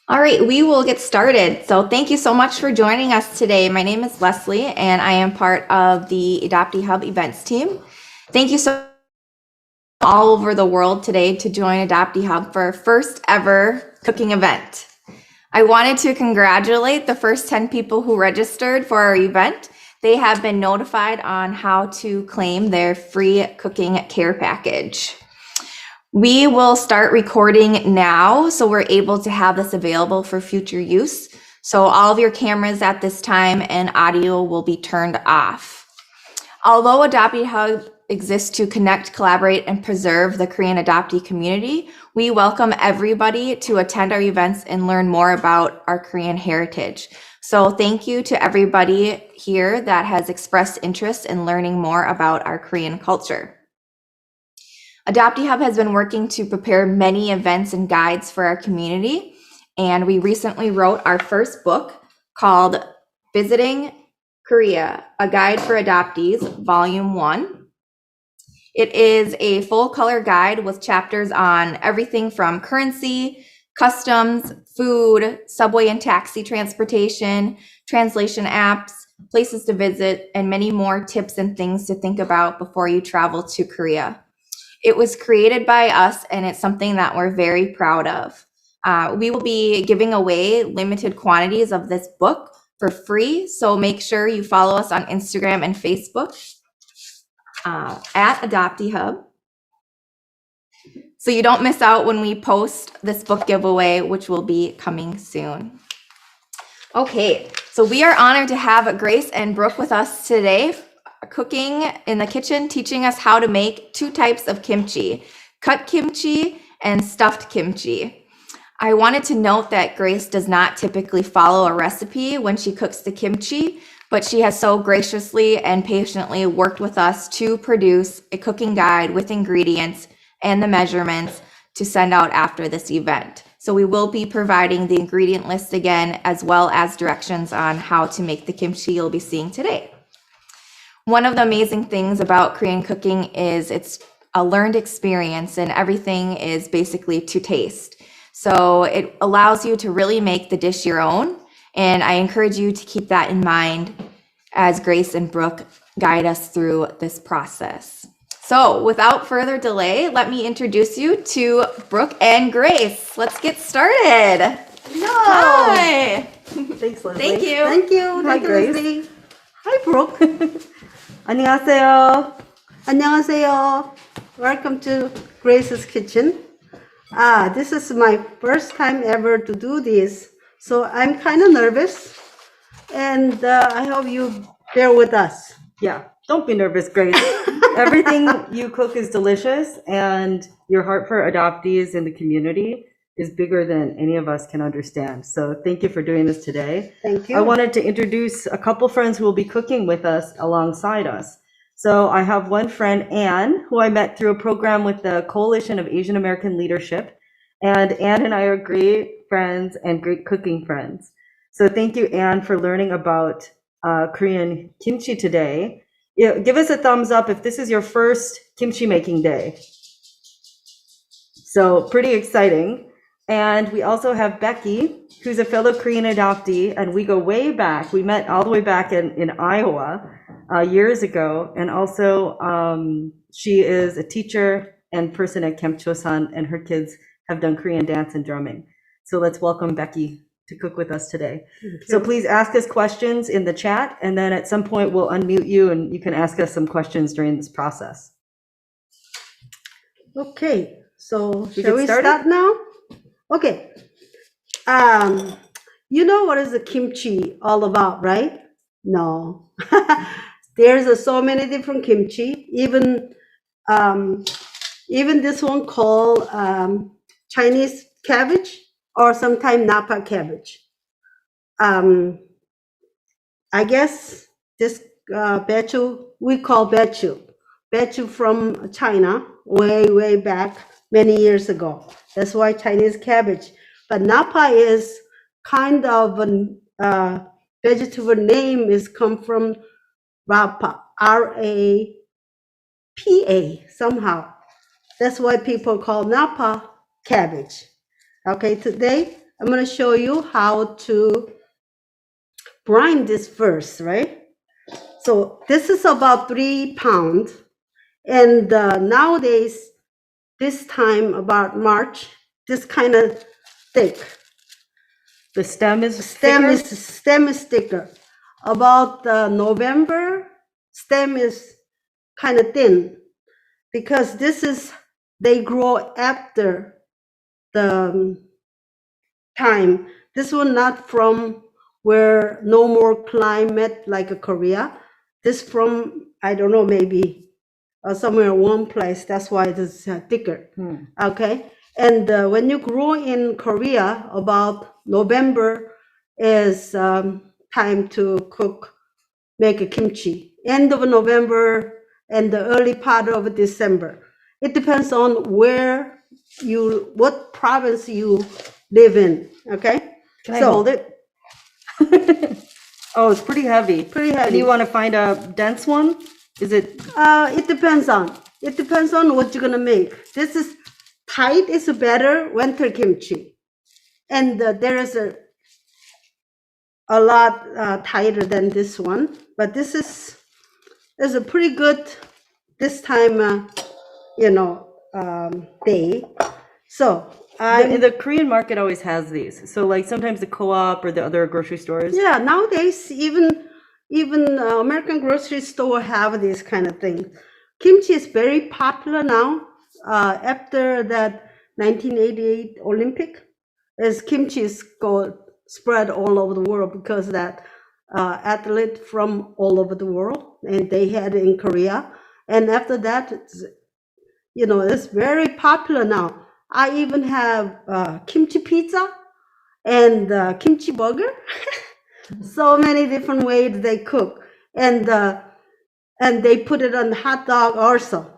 All right, we will get started. So thank you so much for joining us today. My name is Leslie, and I am part of the Adoptee Hub events team. Thank you so all over the world today to join Adoptee Hub for our first ever cooking event. I wanted to congratulate the first 10 people who registered for our event. They have been notified on how to claim their free cooking care package. We will start recording now, so we're able to have this available for future use. So all of your cameras at this time and audio will be turned off. Although Adoptee Hub exists to connect, collaborate, and preserve the Korean adoptee community, we welcome everybody to attend our events and learn more about our Korean heritage. So thank you to everybody here that has expressed interest in learning more about our Korean culture. Adoptee Hub has been working to prepare many events and guides for our community, and we recently wrote our first book called Visiting Korea, A Guide for Adoptees, Volume 1. It is a full color guide with chapters on everything from currency, customs, food, subway and taxi transportation, translation apps, places to visit, and many more tips and things to think about before you travel to Korea. It was created by us, and it's something that we're very proud of. We will be giving away limited quantities of this book for free, so make sure you follow us on Instagram and Facebook at Adoptee Hub, so you don't miss out when we post this book giveaway, which will be coming soon. Okay, so we are honored to have Grace and Brooke with us today, cooking in the kitchen, teaching us how to make two types of kimchi, cut kimchi and stuffed kimchi. I wanted to note that Grace does not typically follow a recipe when she cooks the kimchi, but she has so graciously and patiently worked with us to produce a cooking guide with ingredients and the measurements to send out after this event. So we will be providing the ingredient list again, as well as directions on how to make the kimchi you'll be seeing today. One of the amazing things about Korean cooking is it's a learned experience, and everything is basically to taste. So it allows you to really make the dish your own, and I encourage you to keep that in mind as Grace and Brooke guide us through this process. So without further delay, let me introduce you to Brooke and Grace. Let's get started. No. Hi. Thanks, Leslie. Thank you. Thank you. Hi, Thank you, Grace. Leslie. Hi, Brooke. 안녕하세요. 안녕하세요. Welcome to Grace's Kitchen. This is my first time ever to do this, so I'm kind of nervous, and I hope you bear with us. Yeah, don't be nervous, Grace. Everything you cook is delicious, and your heart for adoptees in the community is bigger than any of us can understand. So thank you for doing this today. Thank you. I wanted to introduce a couple friends who will be cooking with us alongside us. So I have one friend, Anne, who I met through a program with the Coalition of Asian American Leadership. And Anne and I are great friends and great cooking friends. So thank you, Anne, for learning about Korean kimchi today. Give us a thumbs up if this is your first kimchi making day. So pretty exciting. And we also have Becky, who's a fellow Korean adoptee, and we go way back. We met all the way back in Iowa years ago. And also she is a teacher and person at Camp Chosan, and her kids have done Korean dance and drumming. So let's welcome Becky to cook with us today. So please ask us questions in the chat, and then at some point we'll unmute you and you can ask us some questions during this process. Okay, so We shall get we started? start now? Okay. You know what is the kimchi all about, right? No. There's so many different kimchi. Even this one called Chinese cabbage, or sometimes Napa cabbage. I guess this bachu we call bachu from China way back many years ago. That's why Chinese cabbage. But Napa is kind of a vegetable name is come from Rapa, R-A-P-A somehow. That's why people call Napa cabbage. Okay, today I'm going to show you how to brine this first, right? So this is about 3 pounds. And nowadays, this time about March, this kind of thick. The stem is Stem thicker? is thicker. About November, stem is kind of thin because they grow after the time. This one not from where no more climate like a Korea. This from, I don't know, maybe somewhere warm place. That's why it is thicker. Okay. And when you grow in Korea, about November is time to make a kimchi. End of November and the early part of December. It depends on what province you live in. Okay. Can I hold it? Oh, it's pretty heavy. Pretty And heavy. you want to find a dense one? Is it? It depends on what you're gonna make. This is tight is better winter kimchi, and there is a lot tighter than this one, but this is a pretty good this time day. So The Korean market always has these. So like sometimes the co-op or the other grocery stores. yeah, nowadays even American grocery store have this kind of thing. Kimchi is very popular now. After that 1988 Olympic, as kimchi is spread all over the world because that athlete from all over the world, and they had it in Korea. And after that, it's very popular now. I even have kimchi pizza and kimchi burger. So many different ways they cook, and they put it on hot dog also.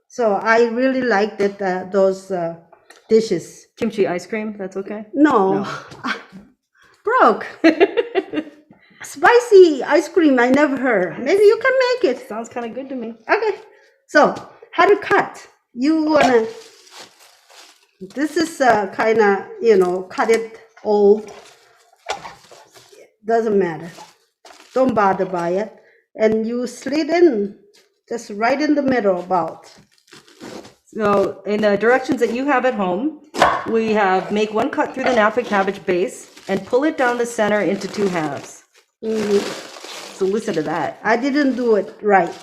So I really liked it, those dishes. Kimchi ice cream, that's okay? No. Broke. Spicy ice cream, I never heard. Maybe you can make it. Sounds kind of good to me. Okay. So how to cut? You wanna. This is kind of cut it all. Doesn't matter. Don't bother by it. And you slit in, just right in the middle about. So in the directions that you have at home, we have make one cut through the Napa cabbage base and pull it down the center into 2 halves. So listen to that. I didn't do it right.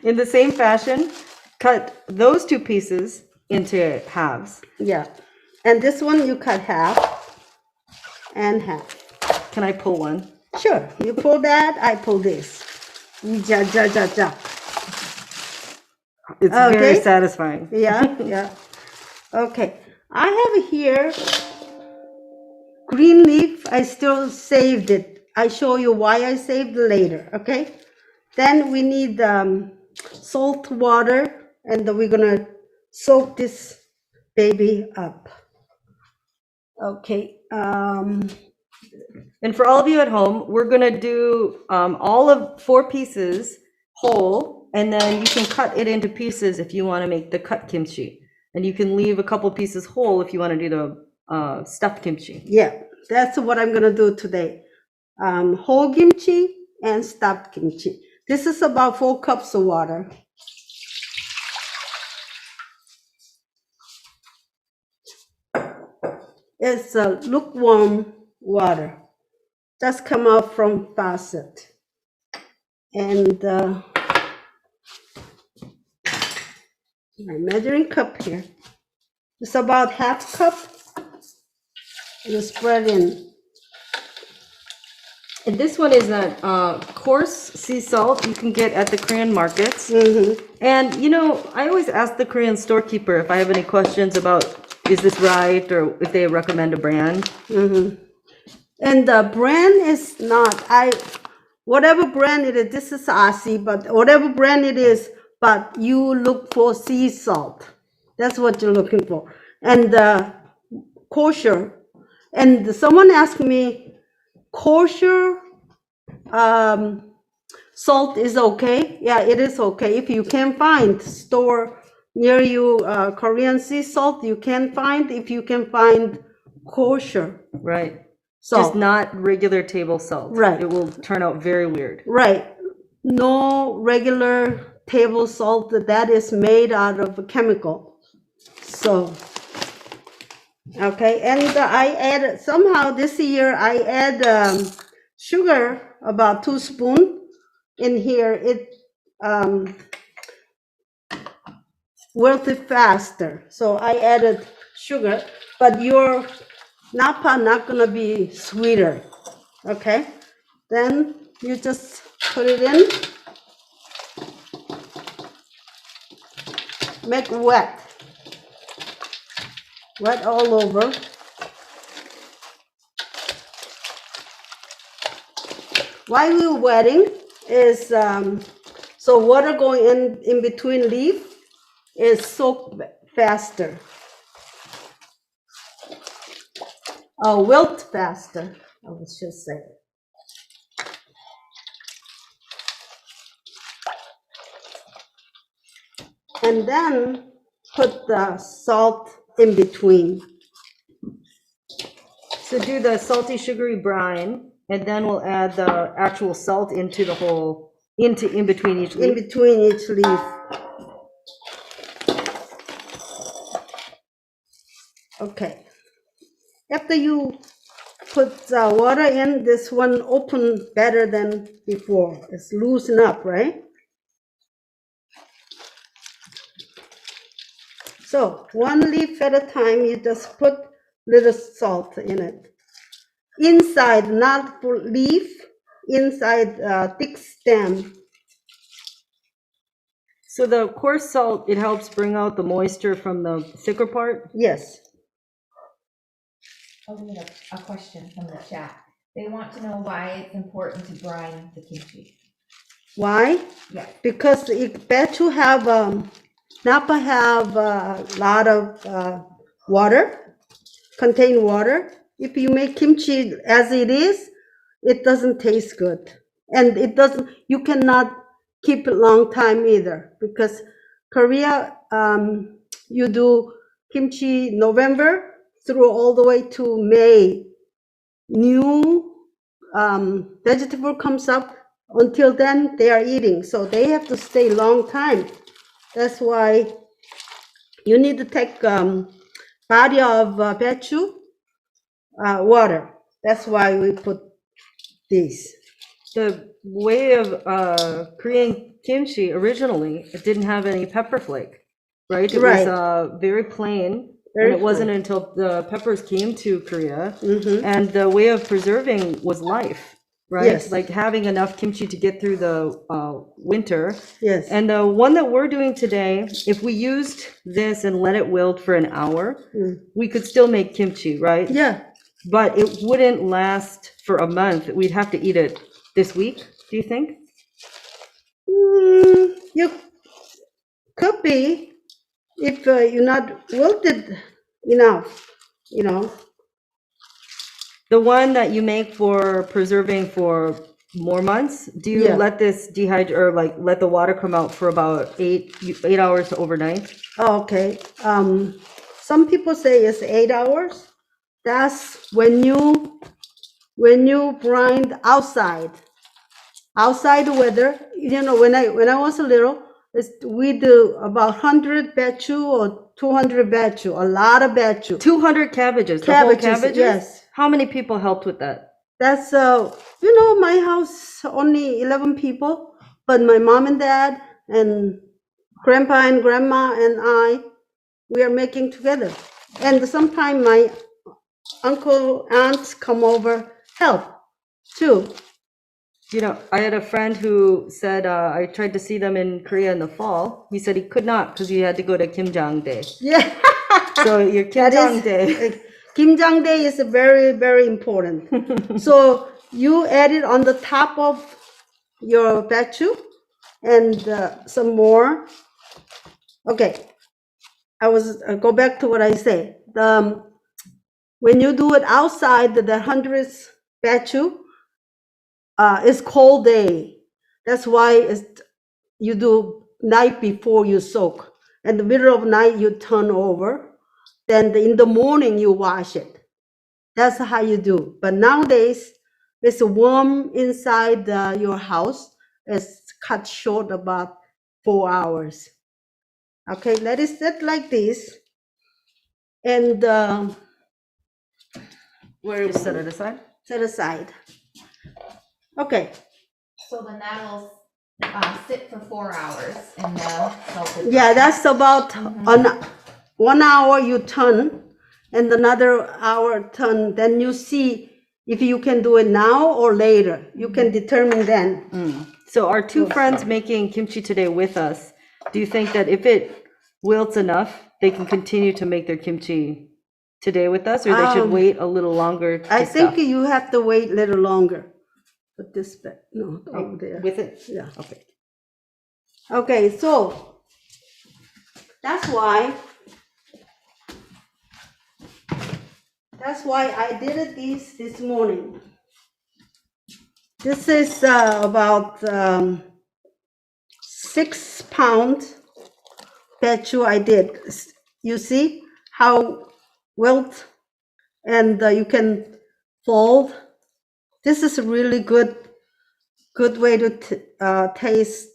In the same fashion, cut those 2 pieces into halves. Yeah. And this one you cut half and half. Can I pull one? Sure. You pull that, I pull this. Ja, ja, ja, ja. It's very satisfying. Yeah, yeah. Okay. I have here green leaf. I still saved it. I show you why I saved it later. Okay. Then we need salt water, and then we're gonna soak this baby up. Okay. And for all of you at home, we're gonna do all of 4 pieces whole, and then you can cut it into pieces if you want to make the cut kimchi. And you can leave a couple pieces whole if you want to do the stuffed kimchi. Yeah, that's what I'm gonna do today. Whole kimchi and stuffed kimchi. This is about 4 cups of water. It's lukewarm water. Just come out from faucet. And my measuring cup here. It's about half cup. You spread in. And this one is that coarse sea salt you can get at the Korean markets. And I always ask the Korean storekeeper if I have any questions about is this right or if they recommend a brand. And the brand is not, whatever brand it is, this is Aussie, but whatever brand it is, but you look for sea salt. That's what you're looking for. And kosher. And someone asked me, kosher salt is okay? Yeah, it is okay. If you can find store near you Korean sea salt, you can find. If you can find kosher Right. salt. Just not regular table salt. Right. It will turn out very weird. Right. No regular table salt that is made out of a chemical. So, okay. And I add, somehow this year I add sugar, about 2 spoons in here. It wilted faster. So I added sugar, but your napa not gonna be sweeter. Okay. Then you just put it in. Make wet all over. Why we're wetting is so water going in between leaf is soak faster, wilt faster, I was just saying. And then put the salt in between. So do the salty sugary brine, and then we'll add the actual salt into the whole, in between each In leaf. between each leaf. Okay. After you put the water in, this one open better than before. It's loosen up, right? So one leaf at a time, you just put little salt in it. Inside, not full leaf, inside thick stem. So the coarse salt, it helps bring out the moisture from the thicker part? Yes. Oh, we have a question from the chat. They want to know why it's important to brine the kimchi. Why? Yeah. Because it bet you have Napa have a lot of water, contain water. If you make kimchi as it is, it doesn't taste good. And it doesn't, you cannot keep it long time either, because Korea, you do kimchi November through all the way to May. New vegetable comes up, until then they are eating, so they have to stay long time. That's why you need to take body of bechu water. That's why we put these. The way of Korean kimchi originally, it didn't have any pepper flake, right? It Right. was very plain. Very And it wasn't plain. until the peppers came to Korea, Mhm. and the way of preserving was life, right? Yes. Like having enough kimchi to get through the winter. Yes. And the one that we're doing today, if we used this and let it wilt for an hour, we could still make kimchi, right? Yeah. But it wouldn't last for a month. We'd have to eat it this week, do you think? You could be, if you're not wilted enough, you know. The one that you make for preserving for more months, do you Yeah. let this dehydrate, or like let the water come out for about 8 hours to overnight? Oh, okay. Some people say it's 8 hours. That's when you brine outside weather. You know, when I was little, we do about 100 bechu or 200 bechu, a lot of bechu. 200 cabbages, the whole Cabbages, cabbages? yes. How many people helped with that? That's you know, my house only 11 people, but my mom and dad and grandpa and grandma and I, we are making together. And sometimes my uncle, aunts come over, help too. You know, I had a friend who said, I tried to see them in Korea in the fall. He said he could not because he had to go to Kimjang Day. Yeah. So your That Kimjang is, Day. Kimjang Day is very, very important. So you add it on the top of your bechu and some more. Okay, I was go back to what I say. When you do it outside the hundreds bechu, it's cold day. That's why you do night before you soak. In the middle of night, you turn over. Then in the morning, you wash it. That's how you do. But nowadays, it's warm inside your house. It's cut short about 4 hours. Okay, let it sit like this. And where Just set it aside. set aside. Okay. So then that'll sit for 4 hours in the salted Yeah, brine. that's about on 1 hour you turn and another hour turn. Then you see if you can do it now or later. You can determine then. So our two friends making kimchi today with us, do you think that if it wilts enough, they can continue to make their kimchi today with us, or they should wait a little longer to I think stuff? you have to wait a little longer. Put this back. No, over there. With it? Yeah. Okay. Okay, so that's why I did it this morning. This is about 6 pound pechu I did. You see how wilt and you can fold. This is a really good way to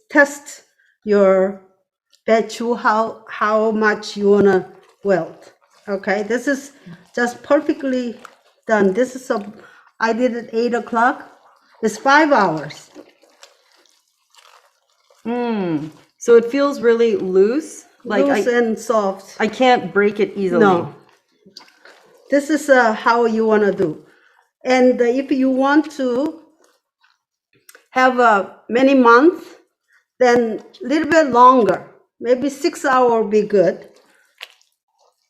test your pechu how much you wanna wilt. Okay, this is just perfectly done. This is I did it 8 o'clock. It's 5 hours. So it feels really loose. Like Loose and soft. I can't break it easily. No. This is how you want to do. And if you want to have many months, then a little bit longer, maybe 6 hours will be good.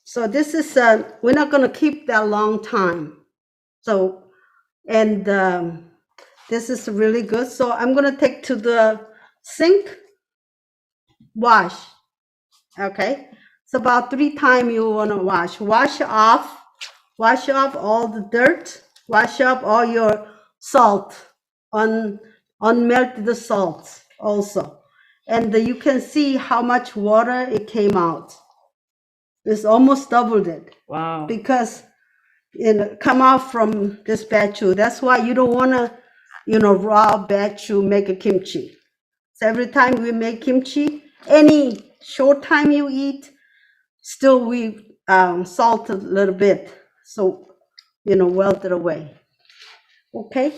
So this is, we're not going to keep that long time. So, and this is really good. So I'm going to take to the sink, wash. Okay. It's about 3 times you want to wash. Wash off all the dirt, wash off all your salt, unmelted salt also. And you can see how much water it came out. It's almost doubled it. Wow. Because it come out from this bachu. That's why you don't want to, raw bachu make a kimchi. So every time we make kimchi, any short time you eat, still we salt a little bit. So, welt it away. Okay.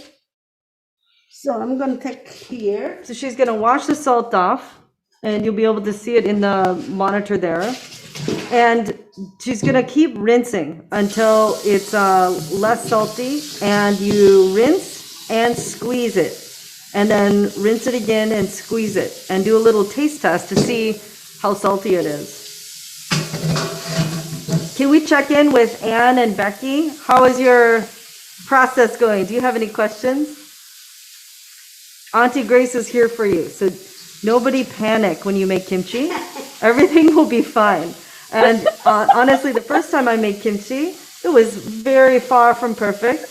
So I'm going to take here. So she's going to wash the salt off, and you'll be able to see it in the monitor there. And she's going to keep rinsing until it's less salty, and you rinse and squeeze it. And then rinse it again and squeeze it, and do a little taste test to see how salty it is. Can we check in with Anne and Becky? How is your process going? Do you have any questions? Auntie Grace is here for you, so nobody panic when you make kimchi. Everything will be fine. And honestly, the first time I made kimchi, it was very far from perfect.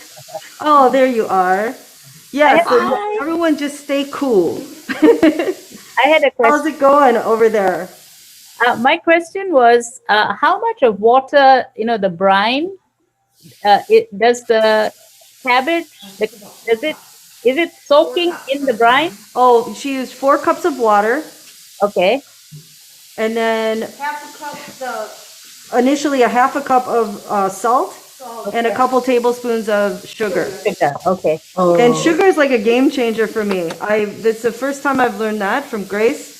Oh, there you are. Yes, so everyone just stay cool. I had a question. How's it going over there? My question was, how much of water, the brine, does the cabbage, is it soaking in the brine? Oh, she used 4 cups of water, Okay. and then Half a cup initially a half a cup of salt, and a couple tablespoons of sugar. Okay. And sugar is like a game changer for me. That's the first time I've learned that from Grace.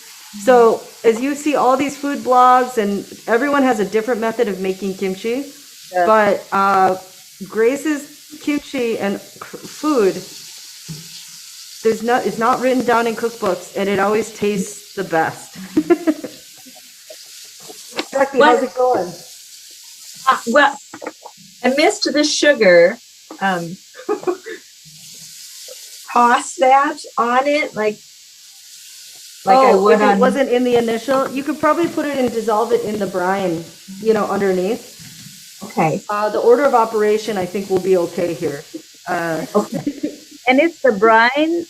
So as you see all these food blogs, and everyone has a different method of making kimchi, but Grace's kimchi and food, it's not written down in cookbooks, and it always tastes the best. Becky, how's it going? Well, I missed the sugar. Toss that on it like I would if it on. wasn't in the initial, you could probably put it and dissolve it in the brine, underneath. Okay. The order of operation, I think, will be okay here. Okay. And is the brine,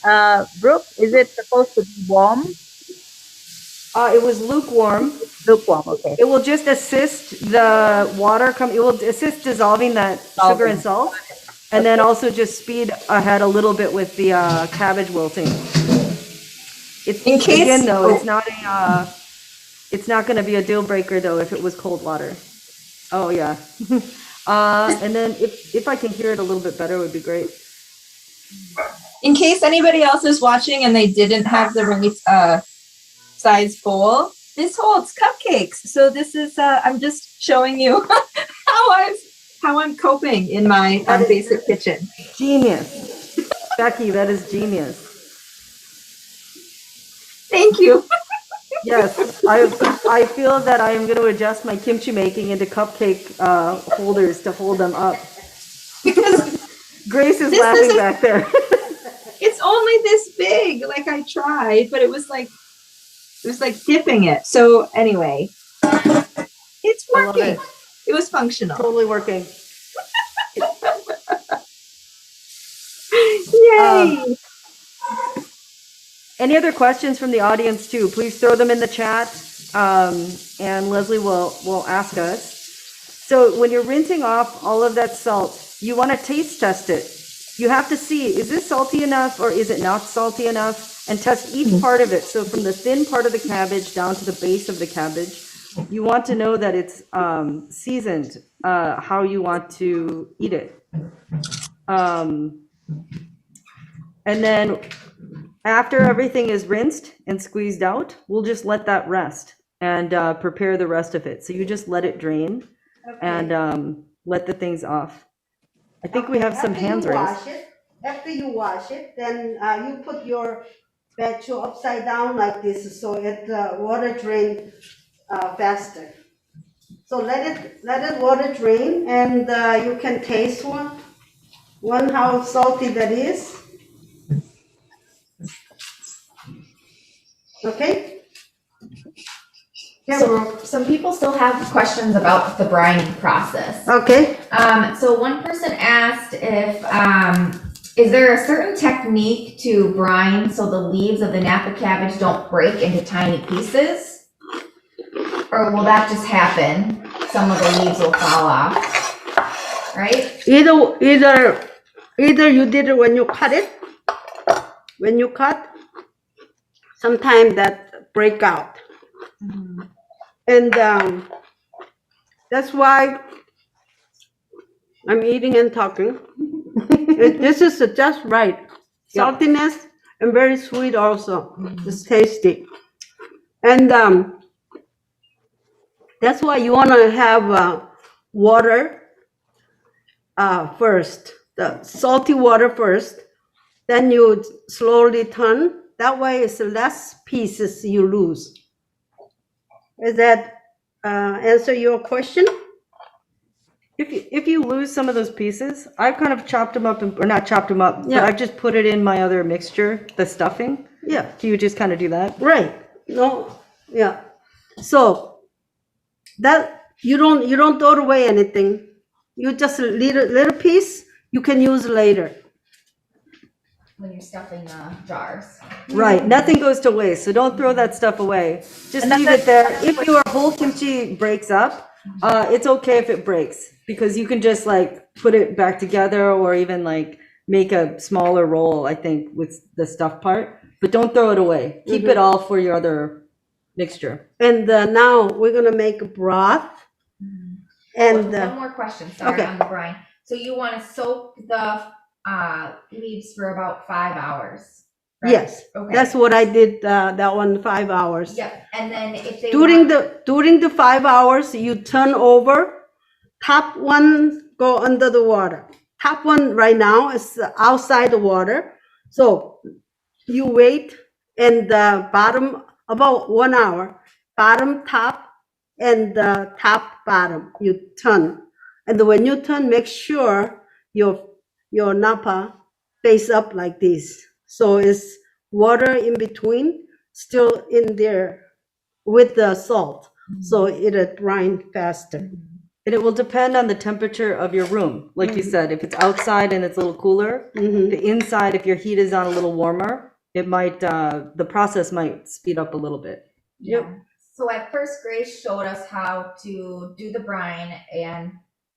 Brooke, is it supposed to be warm? It was lukewarm. Lukewarm, okay. It will just assist the water it will assist dissolving that sugar and salt, and then also just speed ahead a little bit with the cabbage wilting. It's In case- again though, it's not going to be a deal breaker though if it was cold water. Oh yeah. And then if I can hear it a little bit better, it would be great. In case anybody else is watching and they didn't have the right size bowl, this holds cupcakes. So this is I'm just showing you how I'm coping in my basic kitchen. Genius. Becky, that is genius. Thank you. Yes, I feel that I am going to adjust my kimchi making into cupcake holders to hold them up. Because Grace is This laughing isn't- back there. it's only this big. Like I tried, but it was like dipping it. So anyway, it's I love working. it. It was functional. Totally working. Yay! Any other questions from the audience too? Please throw them in the chat, and Leslie will ask us. So when you're rinsing off all of that salt, you want to taste test it. You have to see, is this salty enough or is it not salty enough? And test each part of it. So from the thin part of the cabbage down to the base of the cabbage, you want to know that it's seasoned, how you want to eat it. And then after everything is rinsed and squeezed out, we'll just let that rest and prepare the rest of it. So you just let it drain and let the things off. I think we have some hands raised. After you wash it, then you put your batcho upside down like this, so it water drain faster. So let it water drain, and you can taste one how salty that is. Okay. So some people still have questions about the brining process. Okay. So one person asked if, is there a certain technique to brine so the leaves of the Napa cabbage don't break into tiny pieces? Or will that just happen? Some of the leaves will fall off, right? Either you did it when you cut it. When you cut, sometimes that break out. And that's why I'm eating and talking. This is just right. Saltiness and very sweet also. It's tasty. And that's why you want to have water first, the salty water first. Then you slowly turn. That way it's less pieces you lose. Does that answer your question? If you lose some of those pieces, I've kind of chopped them up, or not chopped them up, Yeah. but I've just put it in my other mixture, the stuffing. Yeah, Do you just kind of do that? right. No, yeah. So that you don't throw away anything. You just little piece you can use later. When you're stuffing the jars. Right, nothing goes to waste, so don't throw that stuff away. Just leave it there. If your whole kimchi breaks up, it's okay if it breaks, because you can just like put it back together or even like make a smaller roll, I think, with the stuff part, but don't throw it away. Keep it all for your other mixture. And now we're gonna make a broth. And One more question, sorry, okay. on the brine. So you want to soak the leaves for about 5 hours? Right? yes, Okay. that's what I did. That one 5 hours. Yep, and then if they During want- the 5 hours, you turn over. Top one go under the water. Top one right now is outside the water. So you wait, and the bottom about 1 hour. Bottom, top, and the top, bottom. You turn, and when you turn, make sure your napa face up like this. So it's water in between, still in there with the salt. So it'll brine faster. And it will depend on the temperature of your room. Like you said, if it's outside and it's a little cooler, Mhm. the inside, if your heat is on a little warmer, it might, the process might speed up a little bit. Yep. So at first, Grace showed us how to do the brine and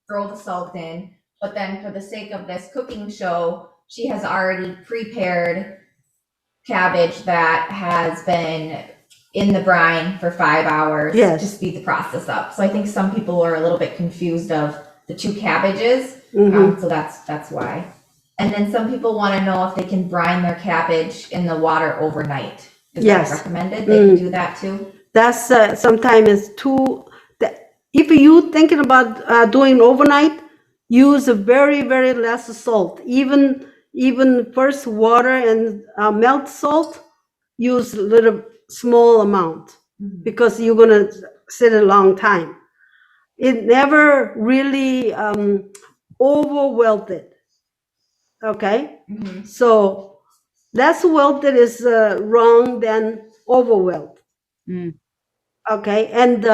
throw the salt in. But then for the sake of this cooking show, she has already prepared cabbage that has been in the brine for 5 hours Yes. to speed the process up. So I think some people are a little bit confused of the two cabbages. Mhm. So that's why. And then some people want to know if they can brine their cabbage in the water overnight. Is Yes. that recommended? They can do that too. That's sometimes too. If you thinking about doing overnight, use a very very less salt. Even first water and melt salt, use a little small amount because you're gonna sit a long time. It never really overwhelmed it. Okay, so less welted is wrong than overwhelmed. Mm. Okay, and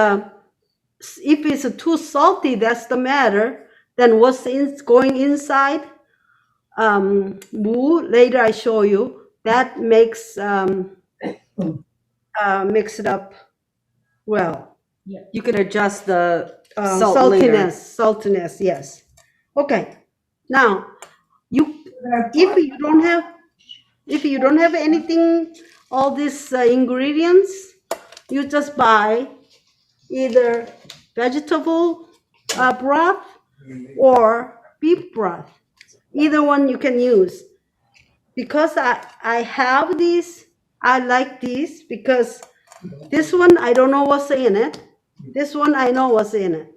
if it's too salty, that's the matter. Then what's going inside? Later I show you. That makes mix it up well. You can adjust the salt later. Saltiness, yes. Okay, now if you don't have anything, all these ingredients, you just buy either vegetable broth or beef broth. Either one you can use. Because I have these, I like these because this one I don't know what's in it. This one I know what's in it.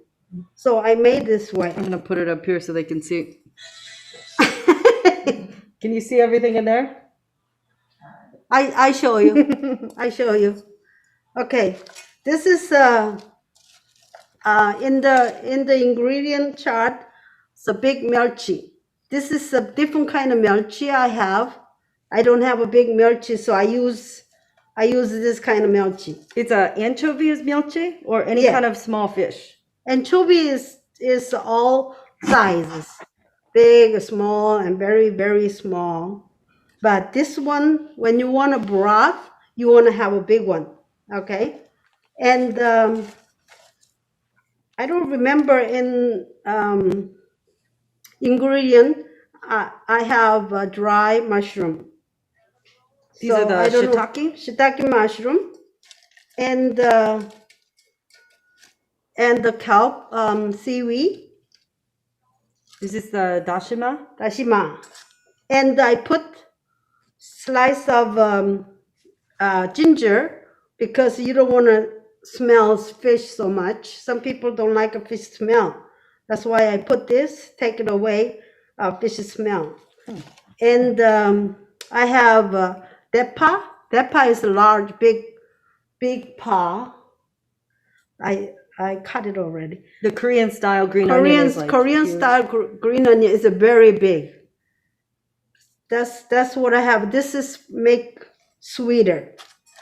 So I made this way. I'm gonna put it up here so they can see. Can you see everything in there? I show you. I show you. Okay, this is in the ingredient chart. It's a big melchi. This is a different kind of melchi I have. I don't have a big melchi, so I use this kind of melchi. It's a anchovies milche or any Yeah. kind of small fish. Anchovy is all sizes, big, small, and very very small. But this one, when you want a broth, you want to have a big one. Okay, and I don't remember in ingredient. I have a dry mushroom. These are the I don't know- shiitake? shiitake mushroom, and the kelp seaweed, Is this the dashima? dashima, and I put slice of ginger because you don't want to smell fish so much. Some people don't like a fish smell. That's why I put this, take it away, fish smell. And I have depa. Depa is a large, big paw. I cut it already. The Korean style green onion is like Korean huge. style green onion is a very big. That's what I have. This is make sweeter.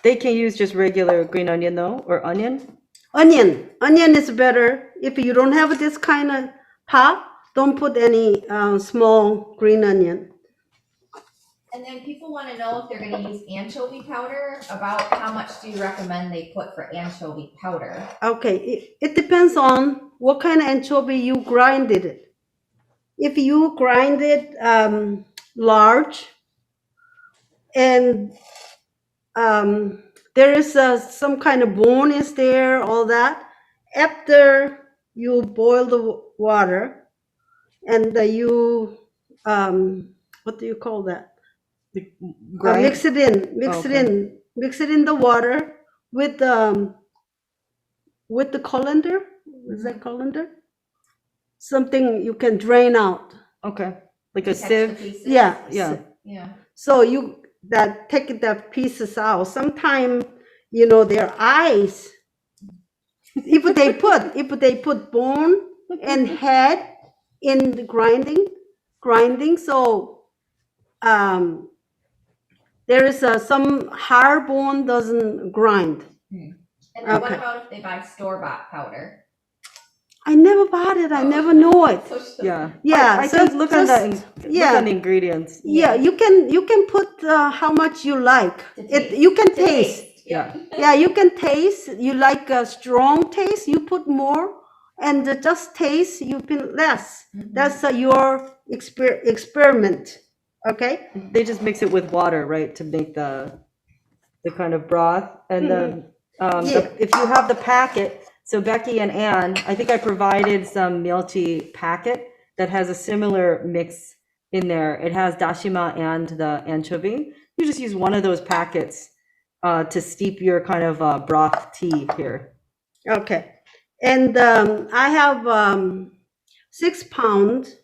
They can use just regular green onion though, or onion. Onion is better. If you don't have this kind of pot, don't put any small green onion. And then people want to know if they're going to use anchovy powder. About how much do you recommend they put for anchovy powder? Okay, it depends on what kind of anchovy you grinded it. If you grind it large and there is some kind of bone is there, all that. After you boil the water and you what do you call that? Grind? Mix it in, Okay. mix it in the water with the colander. Is that colander? Something you can drain out. Okay. Like a Catch the sieve. pieces? Yeah. Yeah. Yeah. So you take the pieces out. Sometimes their eyes. If they put bone and head in the grinding, so there is some hard bone doesn't grind. And then what Okay. about if they buy store-bought powder? I never bought it. I never know it. So she- Yeah. Yeah, I so think look on just- the yeah. look on the ingredients. Yeah, you can put how much you like. To taste. You can taste. Yeah. Yeah, you can taste. You like a strong taste, you put more, and just taste, you put less. That's your experiment. Okay. They just mix it with water, right, to make the kind of broth. And Yeah. if you have the packet, so Becky and Ann, I think I provided some milchi packet that has a similar mix in there. It has dashima and the anchovy. You just use one of those packets to steep your kind of broth tea here. Okay. And I have 6 pounds,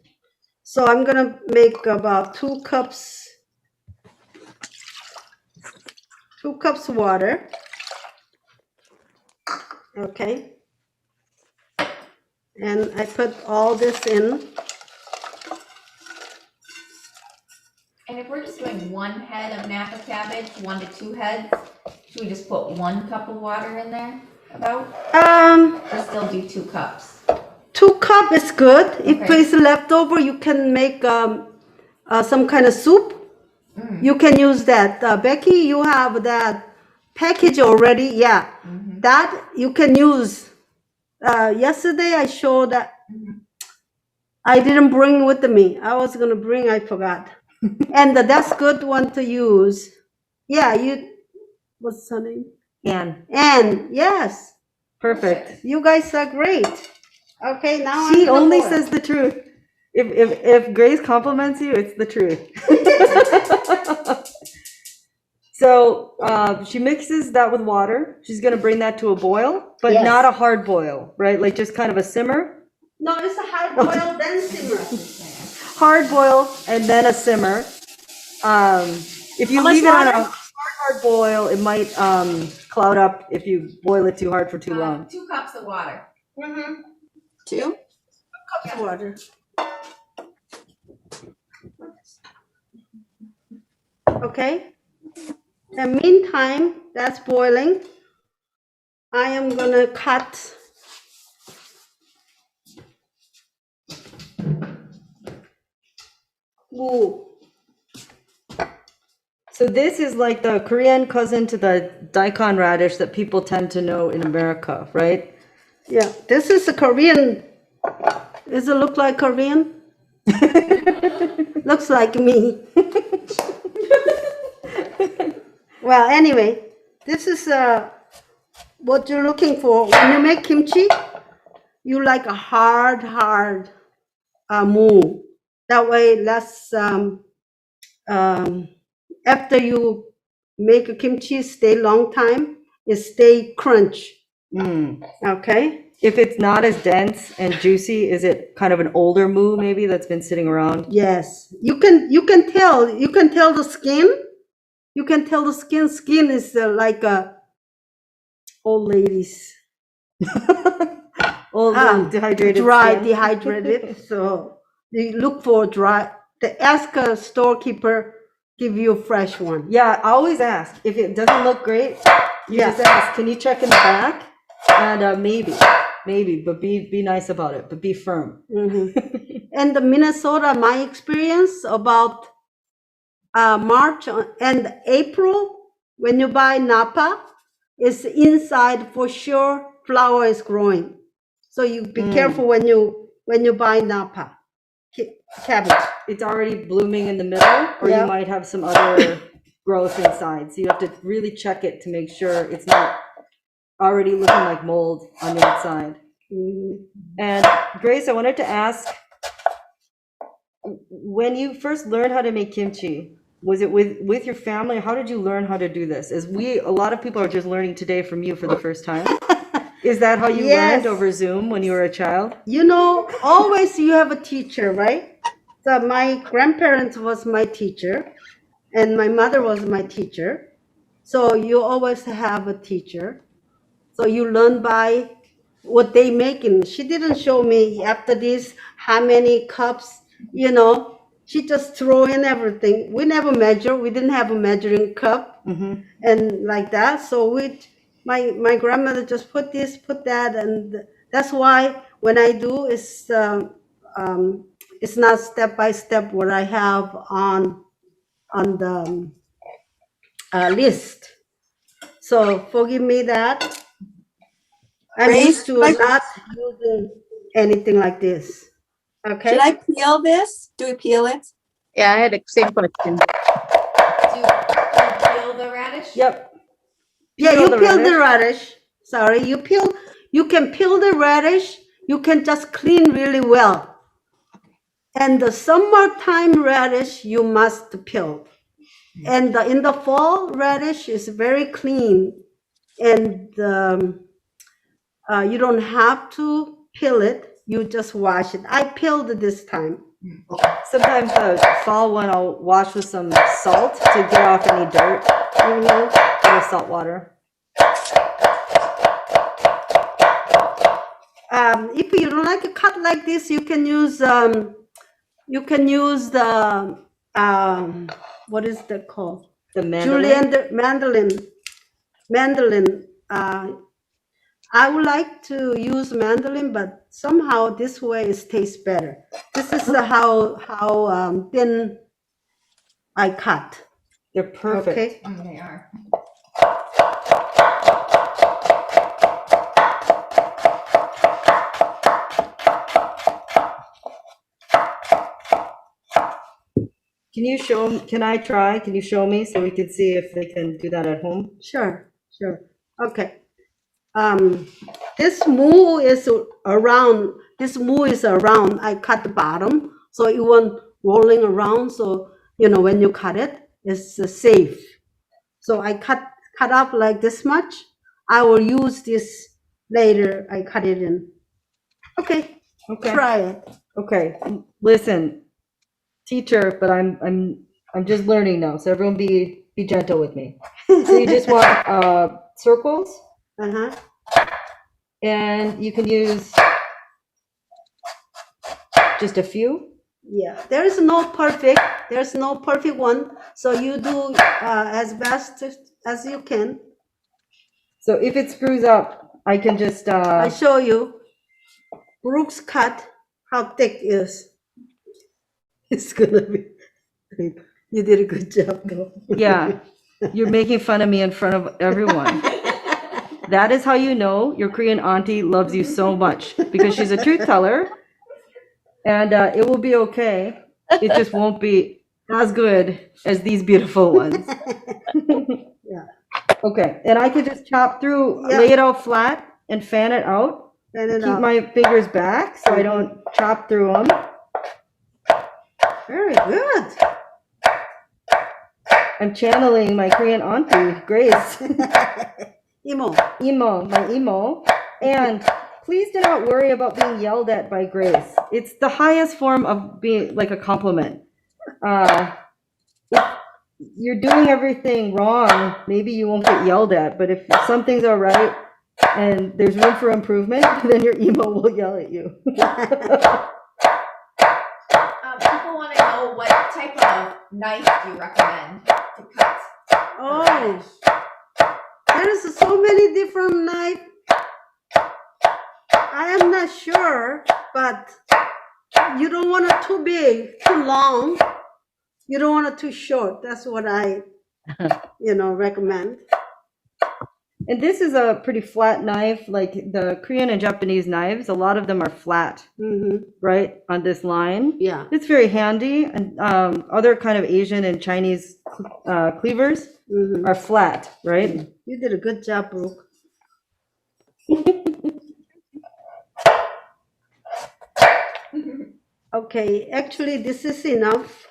so I'm gonna make about 2 cups water. Okay. And I put all this in. And if we're just doing 1 head of Napa cabbage, 1 to 2 heads, should we just put 1 cup of water in there about? Or still do 2 cups? 2 cup is good. If Okay. it's leftover, you can make some kind of soup. You can use that. Becky, you have that package already. Yeah, that you can use. Yesterday I showed that. I didn't bring with me. I was gonna bring, I forgot. And that's good one to use. Yeah, what's her name? Ann, And yes, perfect. you guys are great. Okay, now She I'm gonna only boil. says the truth. If Grace compliments you, it's the truth. So she mixes that with water. She's gonna bring that to a boil, but Yes. not a hard boil, right? Like just kind of a simmer. No, it's a hard boil, then simmer. Hard boil and then a simmer. If you How much leave it on water? a hard boil, it might cloud up if you boil it too hard for too long. 2 cups of water. 2? Cups of water. Okay. In the meantime, that's boiling. I am gonna cut. Ooh. So this is like the Korean cousin to the daikon radish that people tend to know in America, right? Yeah, this is a Korean. Does it look like Korean? Looks like me. Well, anyway, this is what you're looking for. When you make kimchi, you like a hard mold. That way, less after you make a kimchi stay long time, it stay crunch. Okay. If it's not as dense and juicy, is it kind of an older moo maybe that's been sitting around? Yes, you can tell the skin. You can tell the skin is like a old ladies. Old dehydrated Dry, skin. dehydrated. So you look for dry. Ask a storekeeper give you a fresh one. Yeah, I always ask. If it doesn't look great, you Yeah. just ask, can you check in the back? And maybe, but be nice about it, but be firm. And the Minnesota, my experience about March and April, when you buy Napa, it's inside for sure flower is growing. So you be careful when you buy Napa cabbage. It's already blooming in the middle, or Yeah. you might have some other growth inside. So you have to really check it to make sure it's not already looking like mold on the outside. And Grace, I wanted to ask, when you first learned how to make kimchi, was it with your family? How did you learn how to do this? A lot of people are just learning today from you for the first time. Is that how you Yes. learned over Zoom when you were a child? You know, always you have a teacher, right? So my grandparents was my teacher, and my mother was my teacher. So you always have a teacher. So you learn by what they making. She didn't show me after this how many cups, She just throw in everything. We never measure. We didn't have a measuring cup and like that. So my grandmother just put this, put that, and that's why when I do it's not step by step what I have on the list. So forgive me that. I'm Grace, used to like- not using anything like this. Okay. Should I peel this? Do we peel it? Yeah, I had the same question. Do you peel the radish? Yep. Yeah, Peel you the peel the radish. radish. Sorry, you can peel the radish. You can just clean really well. And the summertime radish, you must peel. And in the fall, radish is very clean. And you don't have to peel it. You just wash it. I peeled this time. Sometimes the fall one I'll wash with some salt to get off any dirt, or salt water. If you don't like a cut like this, you can use the what is that called? The mandolin. Mandolin. I would like to use mandolin, but somehow this way it tastes better. This is how thin I cut. They're perfect. Okay. Oh, they are. Can I try? Can you show me so we can see if they can do that at home? Sure. Okay. This moo is around. This moo is around. I cut the bottom, so it won't rolling around. So when you cut it, it's safe. So I cut up like this much. I will use this later. I cut it in. Okay. Try it. Okay. Listen, teacher, but I'm just learning now. So everyone be gentle with me. So you just want circles, Uh-huh. and you can use just a few. Yeah. There's no perfect one. So you do as best as you can. So if it screws up, I can just I show you. Brooks cut how thick it is. It's gonna be. You did a good job, though. yeah. You're making fun of me in front of everyone. That is how you know your Korean auntie loves you so much, because she's a truth teller, and it will be okay. It just won't be as good as these beautiful ones. Yeah. Okay, and I could just chop through, Yeah. lay it out flat and fan it out. Fan it Keep out. my fingers back so I don't chop through them. Very good. I'm channeling my Korean auntie, Grace. Imo. My emo. And please do not worry about being yelled at by Grace. It's the highest form of being like a compliment. If you're doing everything wrong, maybe you won't get yelled at, but if something's all right and there's room for improvement, then your emo will yell at you. People want to know what type of knife do you recommend to cut? Oh, there's so many different knives. I am not sure, but you don't want it too big, too long. You don't want it too short. That's what I, recommend. And this is a pretty flat knife, like the Korean and Japanese knives. A lot of them are flat, Mm-hmm. right, on this line. Yeah. It's very handy. And other kind of Asian and Chinese cleavers Mm-hmm. are flat, right? You did a good job, Brooke. Okay, actually, this is enough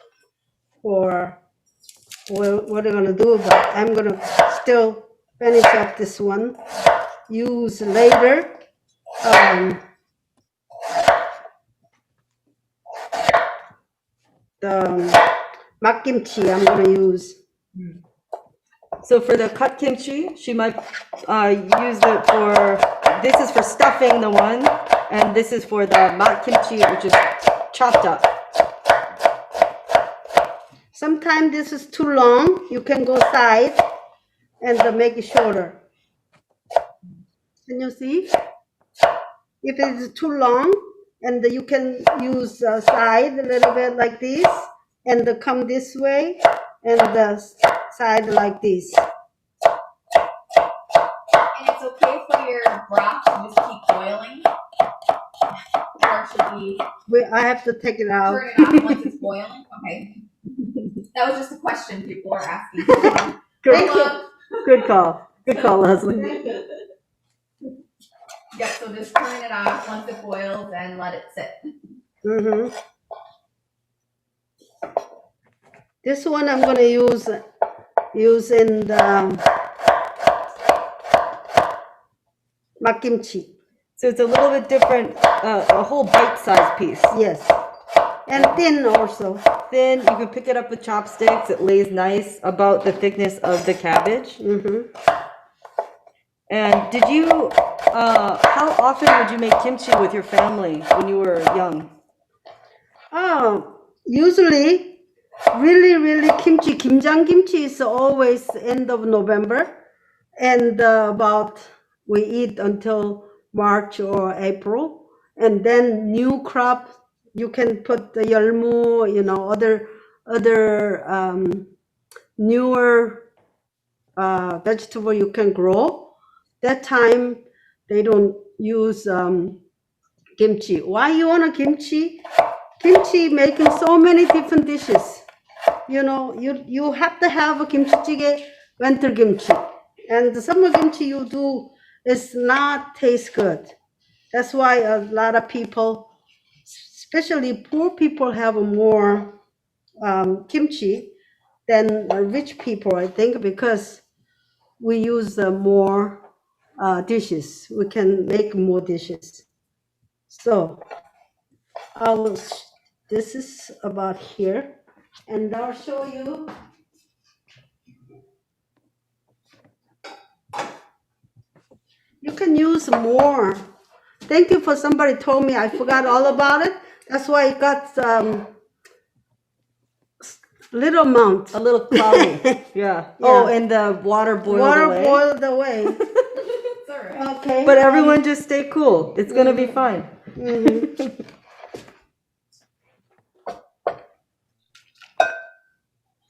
for what we're gonna do, but I'm gonna still finish up this one. Use later. The mak kimchi I'm gonna use. So for the cut kimchi, she might use it for, this is for stuffing the one, and this is for the mak kimchi, which is chopped up. Sometimes this is too long. You can go side and make it shorter. Can you see? If it is too long, and you can use side a little bit like this, and come this way, and the side like this. I have to take it out. Turn it off once it's boiling? Okay. That was just a question people are asking. How Thank you. long? Good call. Good call, Leslie. Yeah, so just turn it off once it boils and let it sit. Mm-hmm. This one I'm gonna use in the makimchi. So it's a little bit different, a whole bite-sized piece. Yes, and thin also. Then you can pick it up with chopsticks. It lays nice, about the thickness of the cabbage. Mm-hmm. And did you, how often would you make kimchi with your family when you were young? Oh, usually, really kimchi, kimjang kimchi is always end of November, and about we eat until March or April, and then new crop you can put the 열무, other newer vegetable you can grow. That time they don't use kimchi. Why you want a kimchi? Kimchi making so many different dishes. You have to have a kimchi jjigae, winter kimchi, and the summer kimchi you do is not taste good. That's why a lot of people, especially poor people, have more kimchi than rich people, I think, because we use more dishes. We can make more dishes. So this is about here, and I'll show you. You can use more. Thank you for somebody told me I forgot all about it. That's why it got little amount. A little cloudy. Yeah. Oh, and the water boiled away. Boiled away. It's all right. Okay. But everyone just stay cool. It's gonna be fine. Mhm.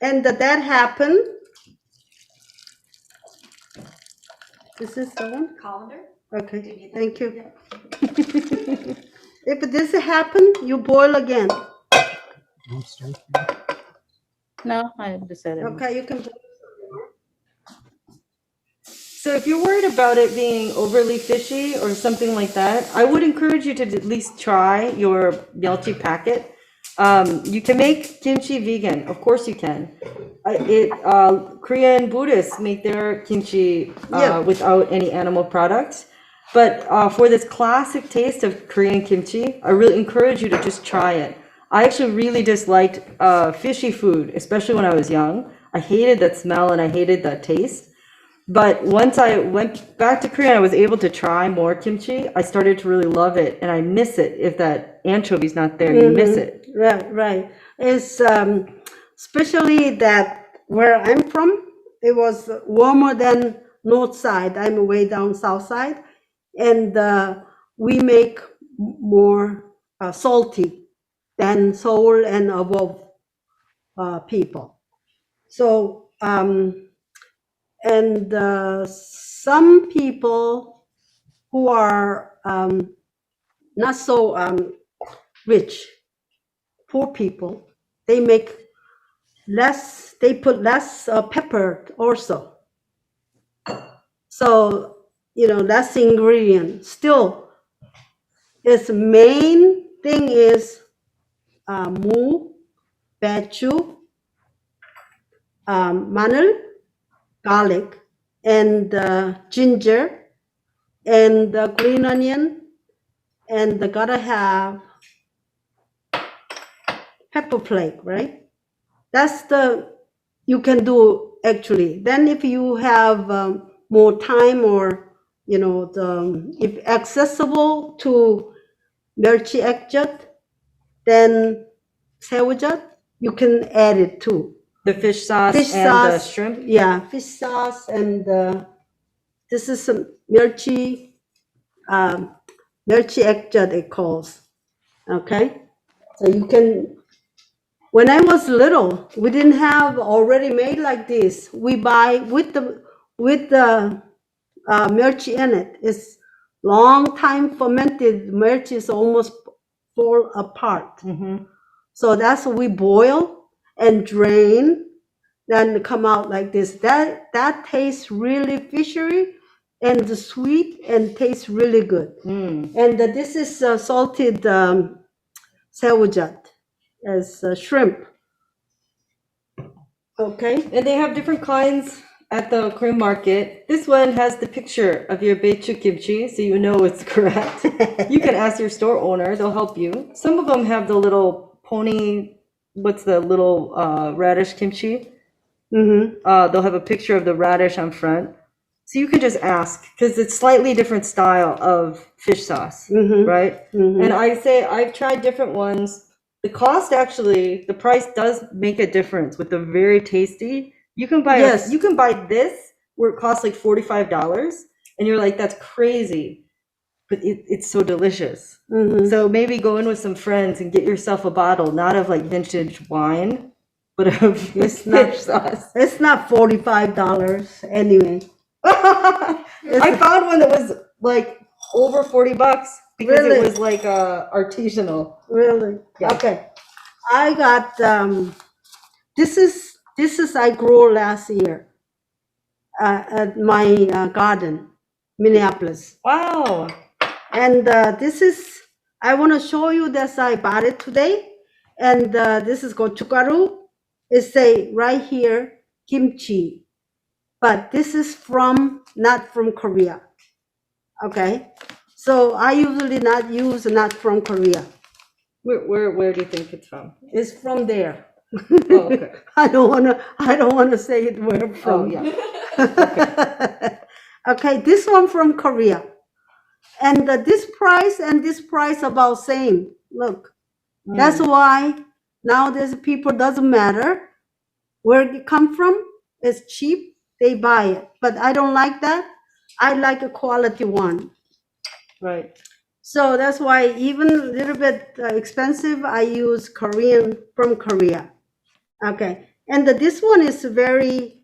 And that happened. This is the one? Colander? Okay, thank you. If this happened, you boil again. No, I decided. Okay, you can. So if you're worried about it being overly fishy or something like that, I would encourage you to at least try your Melchi packet. You can make kimchi vegan. Of course you can. Korean Buddhists make their kimchi without any animal products. But for this classic taste of Korean kimchi, I really encourage you to just try it. I actually really disliked fishy food, especially when I was young. I hated that smell and I hated that taste. But once I went back to Korea and I was able to try more kimchi, I started to really love it, and I miss it. If that anchovy's not there, you miss it. Right. It's especially that where I'm from, it was warmer than north side. I'm way down south side, and we make more salty than Seoul and above people. So and some people who are not so rich, poor people, they make less, they put less pepper also. So, less ingredient. Still, its main thing is mu, 배추, 마늘, garlic, and ginger, and green onion, and gotta have pepper flake, right? That's you can do actually. Then if you have more time, or if accessible to 멸치 액젓, then 새우젓, you can add it too. The fish sauce Fish and the sauce, shrimp. yeah, fish sauce, and this is some 멸치 액젓 it calls. Okay, so you can. When I was little, we didn't have already made like this. We buy with the 멸치 in it. It's long time fermented. 멸치 is almost fall apart. Mhm. So that's what we boil and drain, then come out like this. That tastes really fishery and sweet and tastes really good. Mm. And this is salted 새우젓 as shrimp. Okay. And they have different kinds at the Korean market. This one has the picture of your beichu kimchi, so you know it's correct. You can ask your store owner, they'll help you. Some of them have the little pony, what's the little radish kimchi? Mm-hmm. They'll have a picture of the radish on front. So you can just ask, because it's slightly different style of fish sauce, Mhm. right? Mhm. And I say I've tried different ones. The cost actually, the price does make a difference with the very tasty. You can buy Yes. you can buy this where it costs like $45, and you're like, that's crazy, but it's so delicious. Mhm. So maybe go in with some friends and get yourself a bottle, not of like vintage wine, but of It's not- fish sauce. It's not $45 anyway. I found one that was like over $40 because Really? it was like artisanal. Really? Yeah. Okay. I got this is I grew last year at my garden, Minneapolis. Wow. And this is I want to show you this. I bought it today, and this is gochugaru. It say right here kimchi, but this is not from Korea. Okay, so I usually not from Korea. Where do you think it's from? It's from there. Oh, okay. I don't wanna say it where Oh, from. yeah. Okay, this one from Korea. And this price and this price about same. Look, that's why nowadays people doesn't matter where it come from. It's cheap, they buy it. But I don't like that. I like a quality one. Right. So that's why even a little bit expensive, I use Korean from Korea. Okay, and this one is very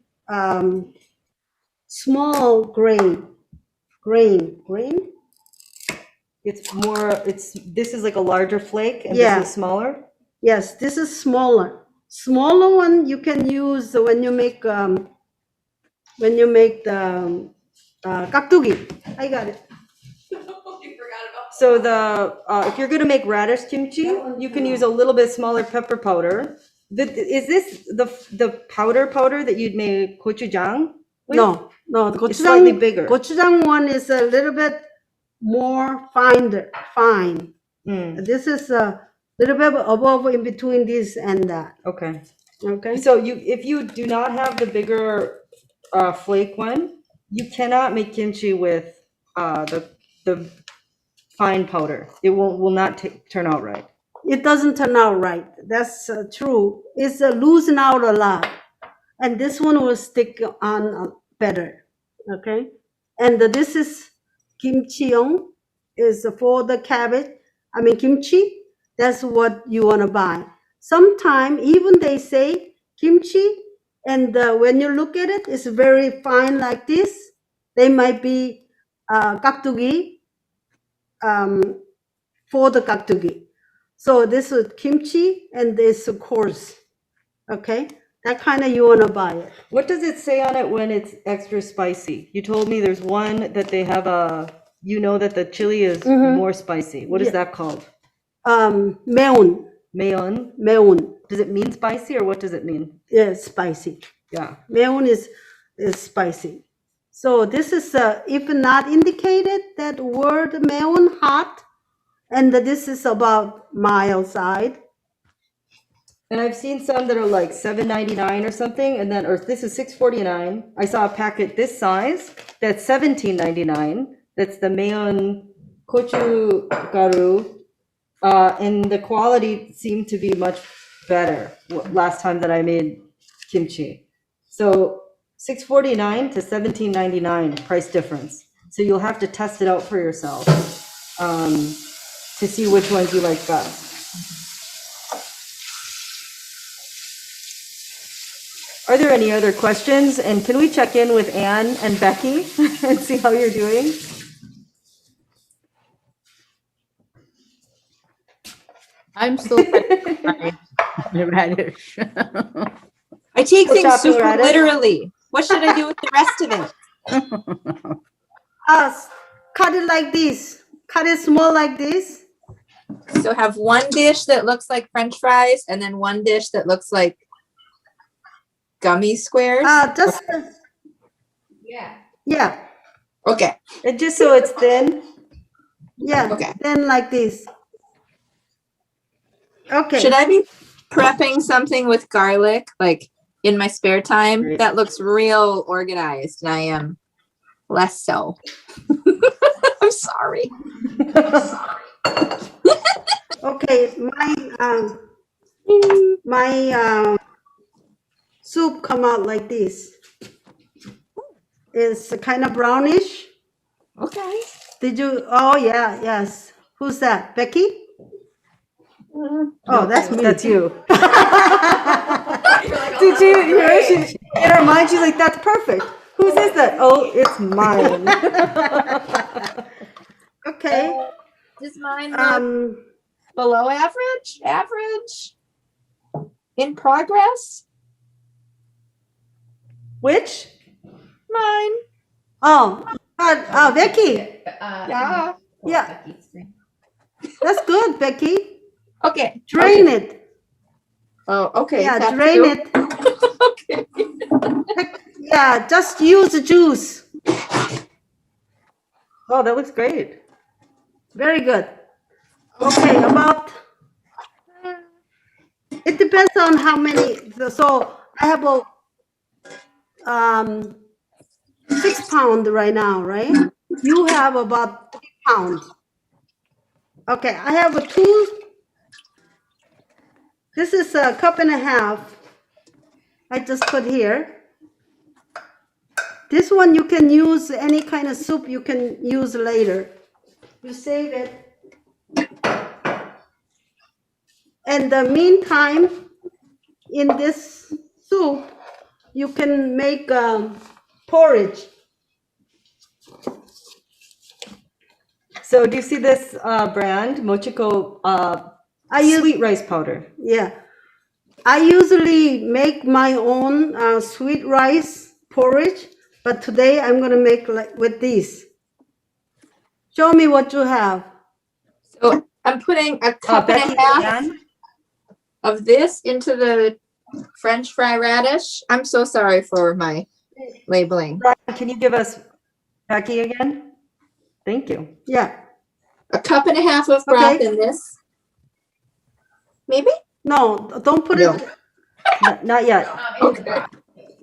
small grain. It's more, this is like a larger flake and Yeah. this is smaller? Yes, this is smaller. Smaller one you can use when you make the kaktugi. I got it. So if you're gonna make radish kimchi, you can use a little bit smaller pepper powder. Is this the powder that you'd make gochujang with? No, the It's slightly bigger. Gochujang one is a little bit more fine. Mm, This is a little bit above in between this and that. okay. Okay. So if you do not have the bigger flake one, you cannot make kimchi with the fine powder. It will not turn out right. It doesn't turn out right. That's true. It's losing out a lot. And this one will stick on better. Okay. And this is kimchiong is for the cabbage. I mean kimchi. That's what you want to buy. Sometime even they say kimchi, and when you look at it, it's very fine like this. They might be kaktugi for the kaktugi. So this is kimchi and this coarse. Okay, that kind of you want to buy it. What does it say on it when it's extra spicy? You told me there's one that they have that the chili is more spicy. What is Yeah. that called? 매운. Mayon. Does it mean spicy or what does it mean? Yeah, spicy. Yeah. 매운 is spicy. So this is if not indicated that word 매운 hot, and this is about mild side. And I've seen some that are like $7.99 or something, and then this is $6.49. I saw a packet this size that's $17.99. That's the Mayon gochugaru, and the quality seemed to be much better last time that I made kimchi. So $6.49 to $17.99 price difference. So you'll have to test it out for yourself to see which ones you like best. Are there any other questions? And can we check in with Anne and Becky and see how you're doing? I'm so satisfied. Radish. I take things Chopping super radish? literally. What should I do with the rest of it? Cut it like this. Cut it small like this. So have one dish that looks like French fries and then one dish that looks like gummy squares. Just yeah, Okay. And just so it's thin. yeah. Okay. Then like this. Okay. Should I be prepping something with garlic like in my spare time? Right. That looks real organized and I am less so. I'm sorry. Okay, my soup come out like this. It's kind of brownish. Okay. Did you? Oh yeah, yes. Who's that? Becky? Oh, that's me. That's you. Did you hear her? In her mind, she's like, that's perfect. Whose is that? Oh, it's mine. Okay. Is mine below average? Average? In progress? Which? Mine. Becky. Yeah. Yeah, that's good, Becky. Okay. Drain okay. it. Oh, okay. Yeah, Have drain to. it. Okay. Yeah, just use the juice. Oh, that looks great. Very good. Okay, it depends on how many. So I have a 6 pound right now, right? You have about 3 pounds. Okay, I have a 2. This is a cup and a half. I just put here. This one you can use any kind of soup you can use later. You save it. In the meantime, in this soup, you can make porridge. So do you see this brand, Mochiko sweet rice powder? Yeah. I usually make my own sweet rice porridge, but today I'm going to make like with this. Show me what you have. So I'm putting a cup and a half of this into the French fry radish. I'm so sorry for my labeling. Brian, can you give us Becky again? Thank you. Yeah. A cup and a half of broth Okay. in this. Maybe? No, don't put No. it. Not yet. Okay.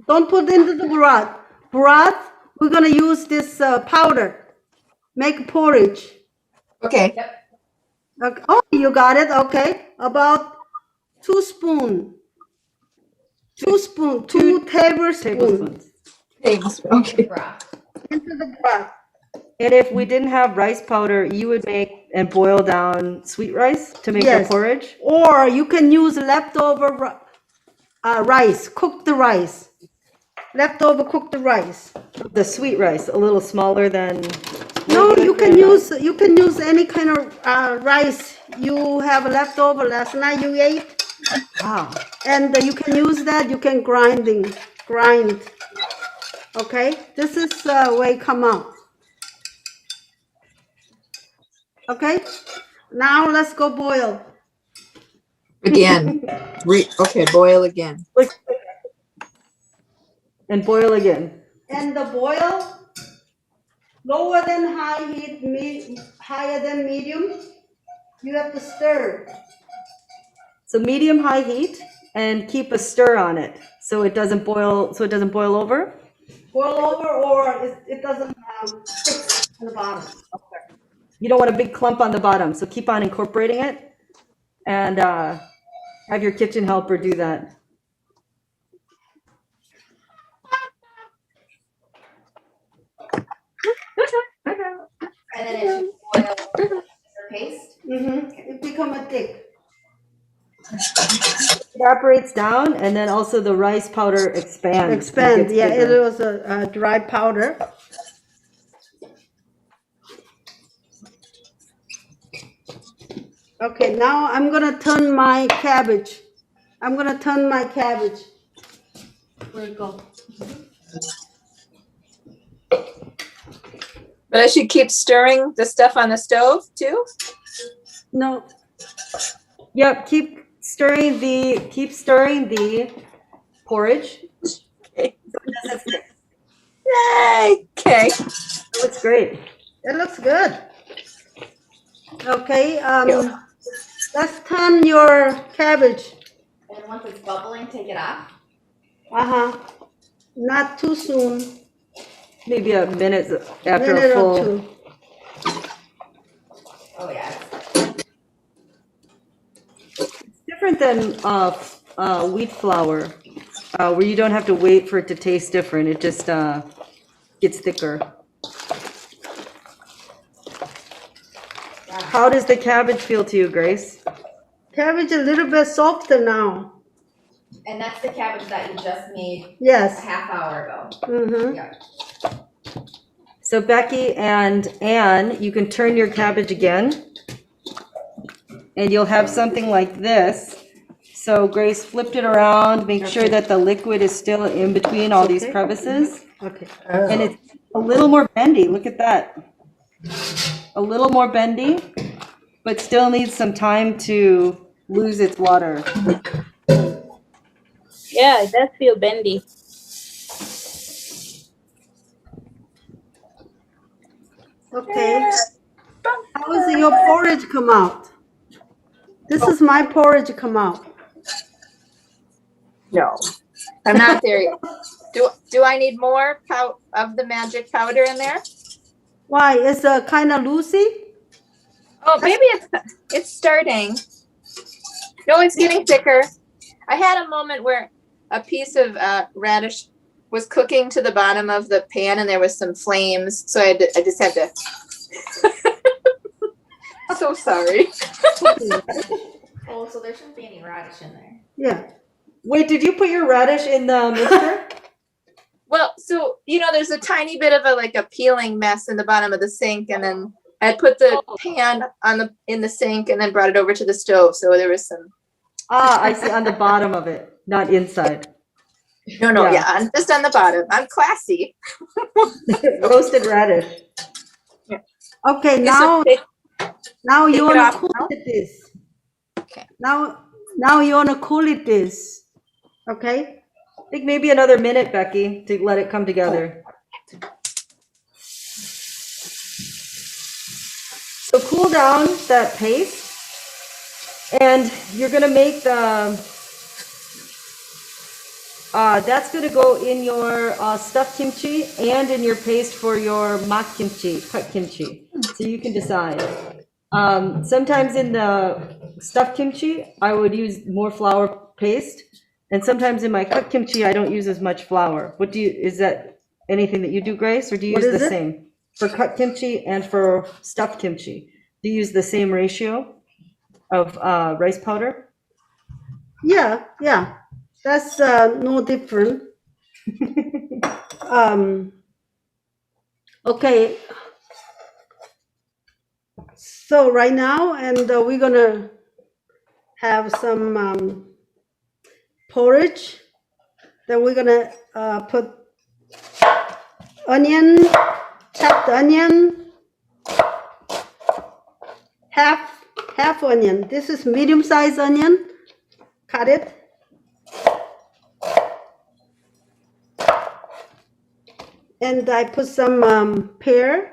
Don't put into the broth. Broth, we're going to use this powder. Make porridge. Okay. Okay. Oh, you got it. Okay. About 2 tablespoons Thanks. Okay. into the broth. And if we didn't have rice powder, you would make and boil down sweet rice to make Yes. a porridge? Or you can use leftover rice. Cook the rice. Leftover cook the rice. The sweet rice, a little smaller than... No, you can use any kind of rice you have leftover last night you ate, Wow. and you can use that. You can grind. Okay, this is the way it come out. Okay, now let's go boil. Again. Okay, boil again. And boil again. And the boil lower than high heat, higher than medium. You have to stir. So medium high heat and keep a stir on it so it doesn't boil over. Boil over, or it doesn't stick on the bottom. You don't want a big clump on the bottom, so keep on incorporating it and have your kitchen helper do that. And then it should boil paste. It become a thick. Evaporates down, and then also the rice powder expands. Expand. It Yeah, gets it bigger. was a dry powder. Okay, now I'm gonna turn my cabbage. Where it go? But I should keep stirring the stuff on the stove too? No, Yep, keep stirring the porridge. Okay. So it doesn't stick. Yay! Okay. It looks great. it looks good. Okay, Yeah. let's turn your cabbage. And once it's bubbling, take it off. Uh-huh. Not too soon. Maybe a minute after Minute a or full. two. Oh yeah. Different than wheat flour, where you don't have to wait for it to taste different. It just gets thicker. How does the cabbage feel to you, Grace? Cabbage a little bit softer now. And that's the cabbage that you just made a Yes. half hour ago. Mm-hmm. Yeah. So Becky and Anne, you can turn your cabbage again, and you'll have something like this. So Grace flipped it around, make sure that the liquid is still in between all these Okay. crevices. Okay. And it's a little more bendy, look at that. A little more bendy, but still needs some time to lose its water. Yeah, it does feel bendy. Okay. How is your porridge come out? This is my porridge come out. No. I'm not there yet. Do I need more of the magic powder in there? Why? It's kind of loosey? Oh, maybe it's starting. No, it's getting thicker. I had a moment where a piece of radish was cooking to the bottom of the pan and there was some flames. So I just had to. So sorry. Oh, so there shouldn't be any radish in there. Yeah. Wait, did you put your radish in the mixer? Well, so there's a tiny bit of a peeling mess in the bottom of the sink, and then I put the pan in the sink and then brought it over to the stove. So there was some. Ah, I see, on the bottom of it, not inside. No, Yeah. I'm just on the bottom. I'm classy. Roasted radish. Okay, Okay, so now take you it want off to cool now? it this. Okay. Now you want to cool it this. Okay? I think maybe another minute, Becky, to let it come together. So cool down that paste, and you're gonna make that's gonna go in your stuffed kimchi and in your paste for your mak kimchi, cut kimchi. So you can decide. Sometimes in the stuffed kimchi, I would use more flour paste. And sometimes in my cut kimchi, I don't use as much flour. Is that anything that you do, Grace, or do you What use is the it? same? For cut kimchi and for stuffed kimchi, do you use the same ratio of rice powder? Yeah. That's no different. Okay. So right now, and we're gonna have some porridge. Then we're gonna put onion, chopped onion, half onion. This is medium-sized onion. Cut it. And I put some pear.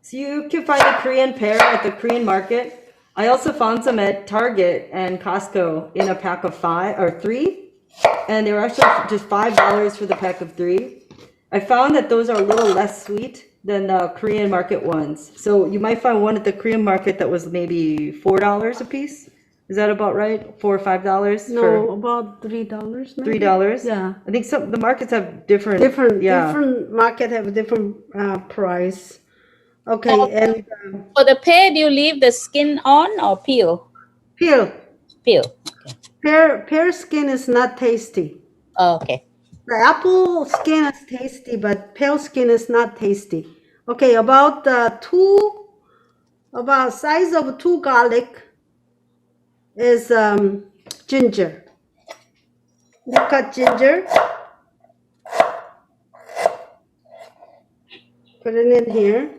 So you can find the Korean pear at the Korean market. I also found some at Target and Costco in a pack of 5 or 3. And they were actually just $5 for the pack of 3. I found that those are a little less sweet than the Korean market ones. So you might find one at the Korean market that was maybe $4 a piece. Is that about right? $4 or $5? No, about $3. Maybe. $3? Yeah. I think the markets have different. Different market have a different price. Okay, and For the pear, do you leave the skin on or peel? peel. Peel. Pear skin is not tasty. Oh, okay. The apple skin is tasty, but pear skin is not tasty. Okay, about about size of 2 garlic is ginger. You cut ginger, put it in here.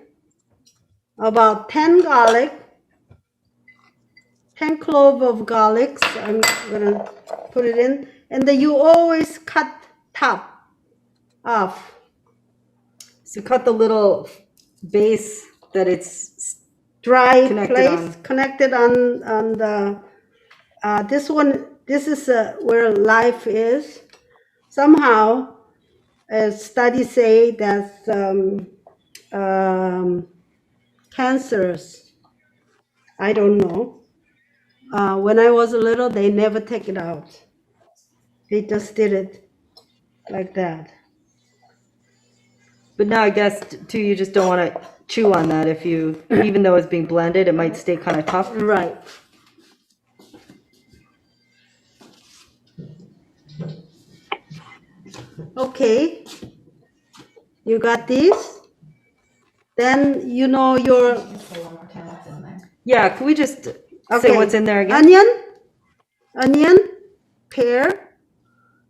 About 10 garlic, 10 clove of garlics. I'm gonna put it in, and then you always cut top off. So cut the little base that it's Dry Connected place on. connected on the this one. This is where life is. Somehow, studies say that cancers. I don't know. When I was little, they never take it out. They just did it like that. But now I guess too, you just don't want to chew on that. If you, even though it's being blended, it might stay kind of tough. Right. Okay. You got these? Then you know your Yeah, can we just say okay. what's in there again? Onion, pear,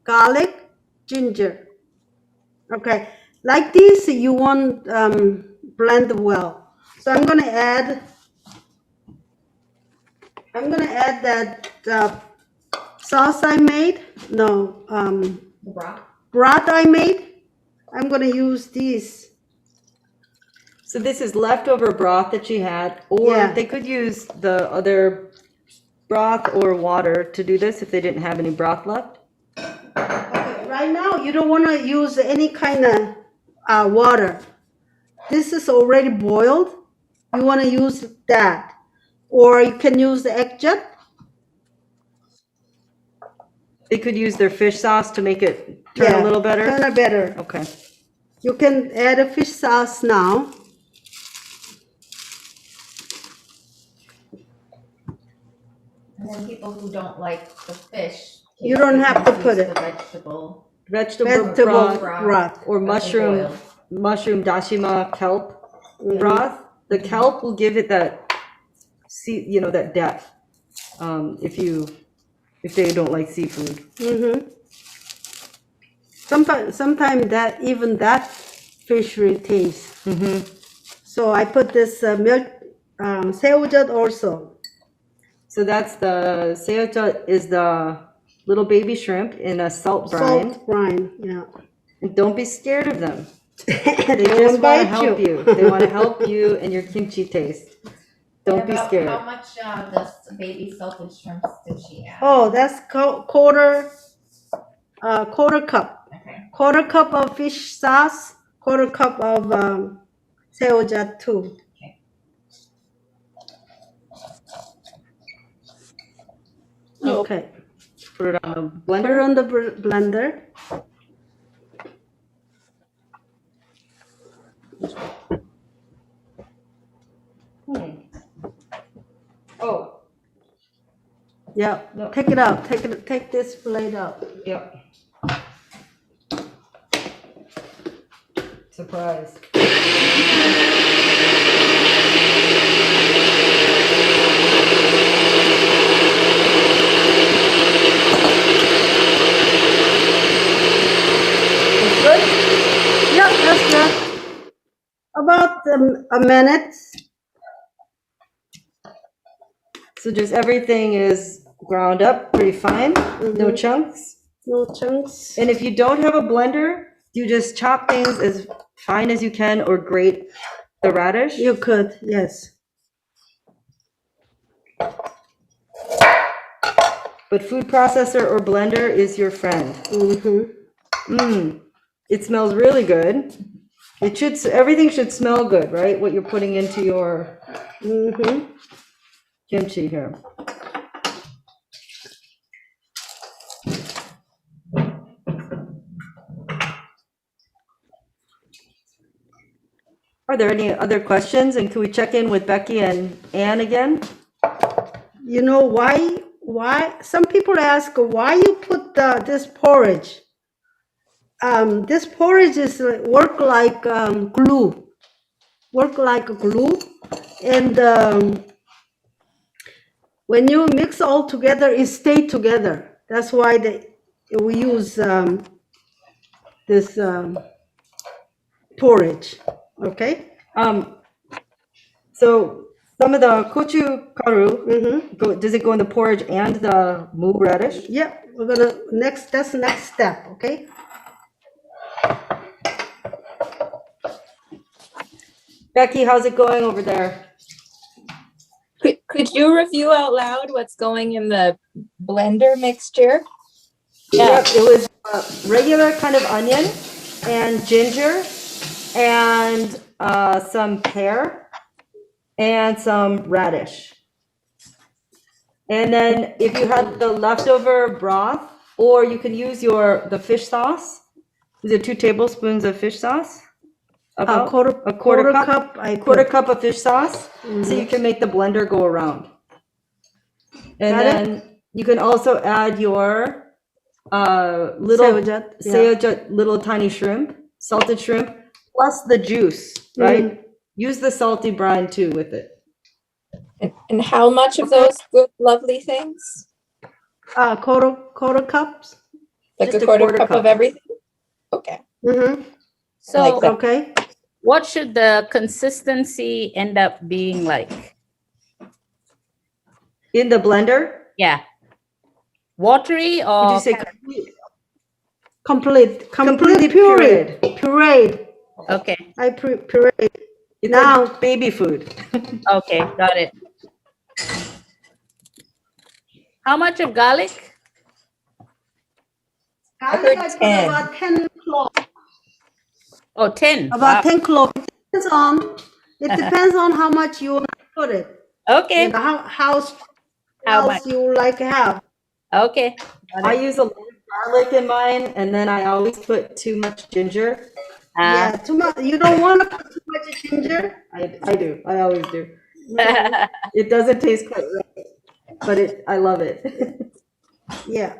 garlic, ginger. Okay, like this you want blend well. So I'm gonna add that sauce I made. No, broth I made. I'm gonna use these. So this is leftover broth that she had, or Yeah. they could use the other broth or water to do this if they didn't have any broth left. Okay, right now you don't want to use any kind of water. This is already boiled. You want to use that, or you can use the egg jet. They could use their fish sauce to make it turn a little better. Turn it better. Okay. You can add a fish sauce now. And then people who don't like the fish. You don't have to put use it. the vegetable. Vegetable broth. or mushroom dashima kelp broth. The kelp will give it that, that depth. If they don't like seafood. Mm-hmm. Sometimes that even that fish will taste. Mm-hmm. So I put this milk 새우젓 also. So that's the seota is the little baby shrimp in a salt brine. Salt brine, yeah. And don't be scared of them. They They just want to bite help you. They want to help you and your kimchi taste. Don't be scared. How much of this baby salted shrimps did she add? Oh, that's quarter cup. Okay. Quarter cup of fish sauce, quarter cup of 새우젓 too. Okay. Put it on a Put blender. it on the blender. Oh, Yeah. No. Take it out. Take this blade out. yep. Surprise. Good? Yeah, that's good. About a minute. So just everything is ground up pretty fine, no chunks. No chunks. And if you don't have a blender, you just chop things as fine as you can or grate the radish. You could, yes. But food processor or blender is your friend. Mm-hmm. It smells really good. Everything should smell good, right? What you're putting into your Mm-hmm. kimchi here. Are there any other questions? And can we check in with Becky and Ann again? You know why? Some people ask why you put this porridge. This porridge is work like glue. Work like glue. And when you mix all together, it stay together. That's why we use this porridge. Okay. So some of the gochugaru, Mm-hmm. does it go in the porridge and the moo radish? Yeah, we're gonna that's the next step. Okay. Becky, how's it going over there? Could you review out loud what's going in the blender mixture? Yep, it was regular kind of onion and ginger and some pear and some radish. And then if you had the leftover broth, or you can use the fish sauce. These are 2 tablespoons of fish sauce. About A quarter cup. quarter cup of fish sauce, so you can make the blender go around. And Got it? then you can also add your little Seo-jut, yeah. seo-jut, little tiny shrimp, salted shrimp, plus the juice, right? Use the salty brine too with it. And how much of those good, lovely things? Quarter cups. Like Just a a quarter quarter cup cup. of everything? Okay. Mm-hmm. So like that. Okay. what should the consistency end up being like? In the blender, Yeah. Watery would or you say Completely Completely pureed. Pureed. okay. I pureed. it's Now- like baby food? Okay, got it. How much of garlic? I heard put 10. about 10 cloves. Oh, 10. About Wow. 10 cloves. It depends on how much you want to put it. Okay. You know, how How else much? you like to have. Okay. Got I it. use a lot of garlic in mine, and then I always put too much ginger. Yeah, too much. You don't want to put too much ginger. I do. I always do. It doesn't taste quite right, but I love it. Yeah.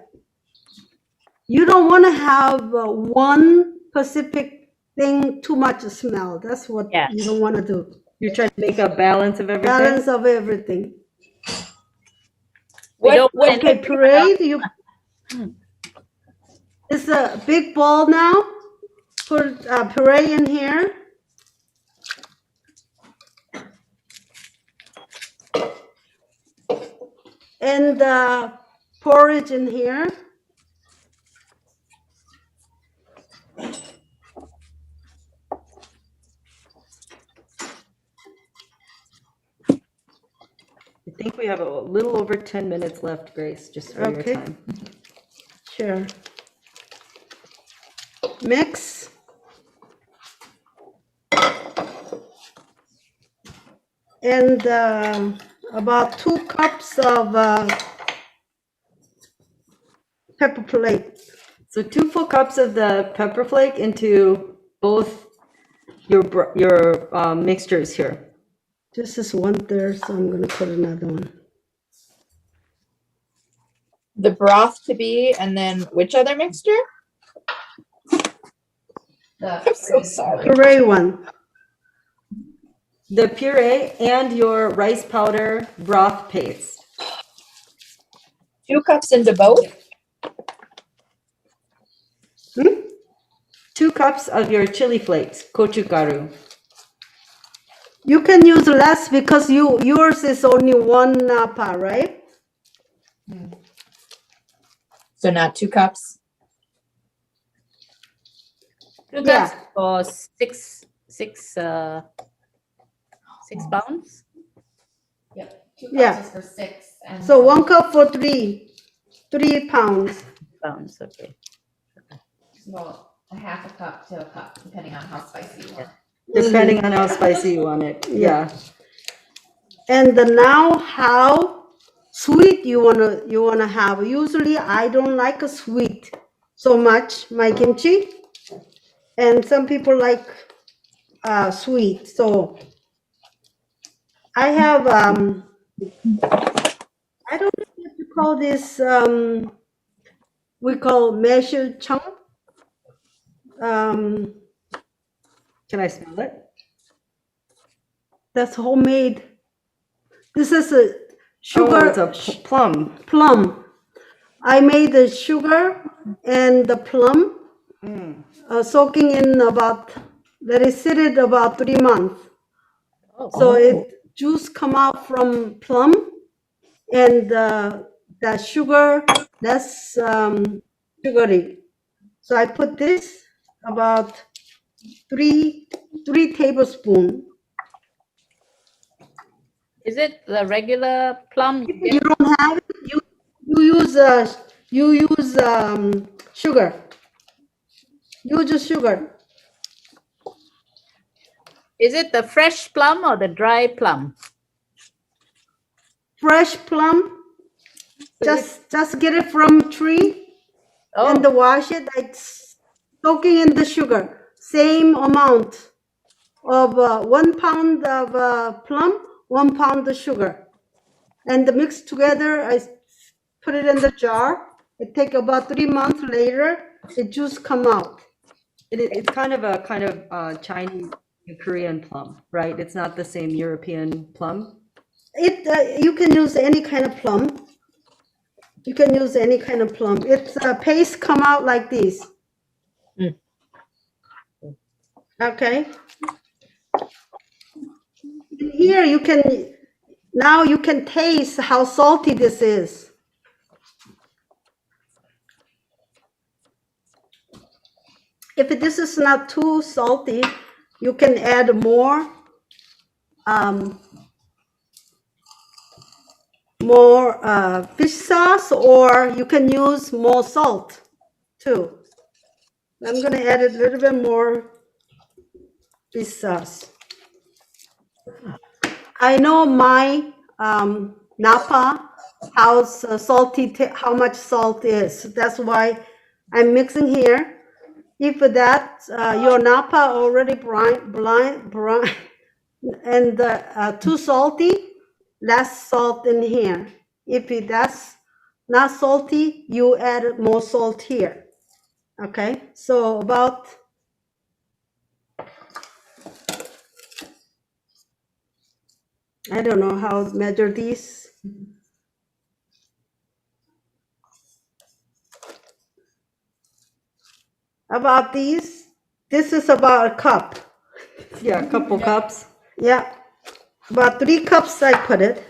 You don't want to have one specific thing too much smell. That's what Yeah. you don't want to do. You're trying to make a balance of everything. Balance of everything. We don't want Okay, anything puree. It's a big bowl now. Put puree in here. And porridge in here. I think we have a little over 10 minutes left, Grace, just for Okay. your time. Sure. Mix. And about 2 cups of pepper flake. So 2 full cups of the pepper flake into both your mixtures here. This is 1/3, so I'm going to put another one. The broth to be, and then which other mixture? I'm so sorry. Puree one. The puree and your rice powder broth paste. 2 cups into both? 2 cups of your chili flakes, gochugaru. You can use less because yours is only 1 napa, right? So not 2 cups? 2 Yeah. cups for 6 pounds. Yep. 2 cups Yeah. is for 6. And So 1 cup for 3 pounds. Pounds, okay. well, a half a cup to a cup, depending on how spicy you want. Depending on how spicy you want it. Yeah. And now how sweet you wanna have. Usually I don't like a sweet so much, my kimchi. And some people like sweet. So I have I don't know what you call this, we call measured chunk. Can I smell it? That's homemade. This is a Oh, sugar it's a plum. plum. I made the sugar and the plum soaking in about, let it sit it about 3 months. So it juice come out from plum and the sugar, that's sugary. So I put this about three tablespoons. Is it the regular plum you You get? don't have it, you use sugar. Use sugar. Is it the fresh plum or the dry plum? Fresh plum, So just get it from tree and oh, wash it. It's soaking in the sugar. Same amount of 1 pound of plum, 1 pound of sugar. And mix together, I put it in the jar. It take about 3 months later, the juice come out. It's kind of Chinese and Korean plum, right? It's not the same European plum. You can use any kind of plum. You can use any kind of plum. It's paste come out like this. Mm. Okay. Here you can, now you can taste how salty this is. If this is not too salty, you can add more fish sauce, or you can use more salt too. I'm gonna add a little bit more fish sauce. I know my Napa house how much salt is. That's why I'm mixing here. If that your Napa already brine and too salty, less salt in here. If that's not salty, you add more salt here. Okay, so about I don't know how to measure these. About these, this is about a cup. Yeah, a couple cups. Yeah, about 3 cups I put it.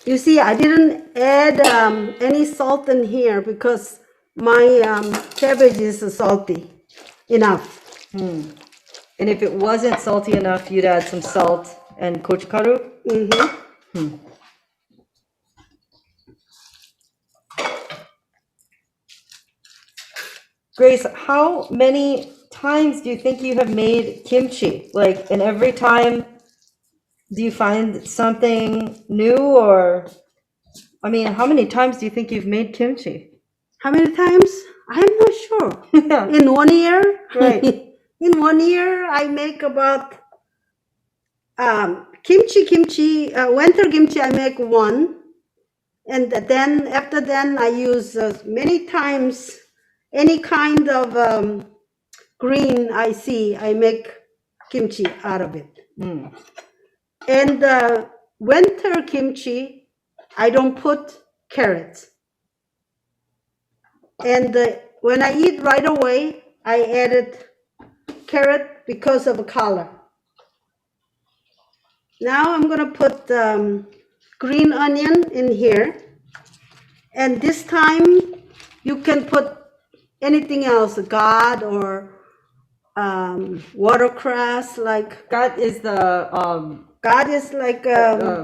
You see, I didn't add any salt in here because my cabbage is salty enough. And if it wasn't salty enough, you'd add some salt and gochugaru. Grace, how many times do you think you have made kimchi? Like, and every time, do you find something new, or, I mean, how many times do you think you've made kimchi? How many times? I'm not sure. Yeah, In 1 year? right. In 1 year, I make about kimchi, winter kimchi, I make one. And then after then, I use many times any kind of green I see, I make kimchi out of it. And winter kimchi, I don't put carrots. And when I eat right away, I added carrot because of color. Now I'm gonna put green onion in here. And this time you can put anything else, gourd or watercress, like That is the gourd is like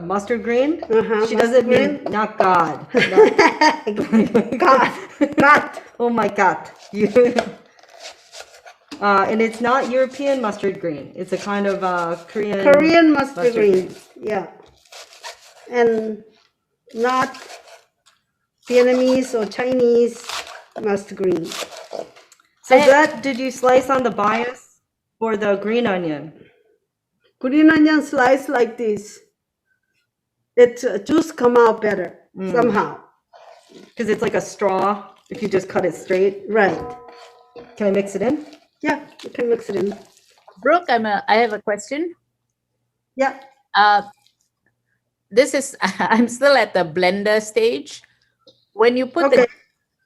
mustard green. Uh-huh, She doesn't mustard mean not God. gourd. Oh my God. You. And it's not European mustard green. It's a kind of Korean mustard green, yeah, and not Vietnamese or Chinese mustard green. So that, did you slice on the bias or the green onion? Green onion sliced like this. It juice come out better somehow. Because it's like a straw if you just cut it straight. Right. Can I mix it in? Yeah, you can mix it in. Brooke, I have a question. Yeah. This is I'm still at the blender stage. When you put Okay. the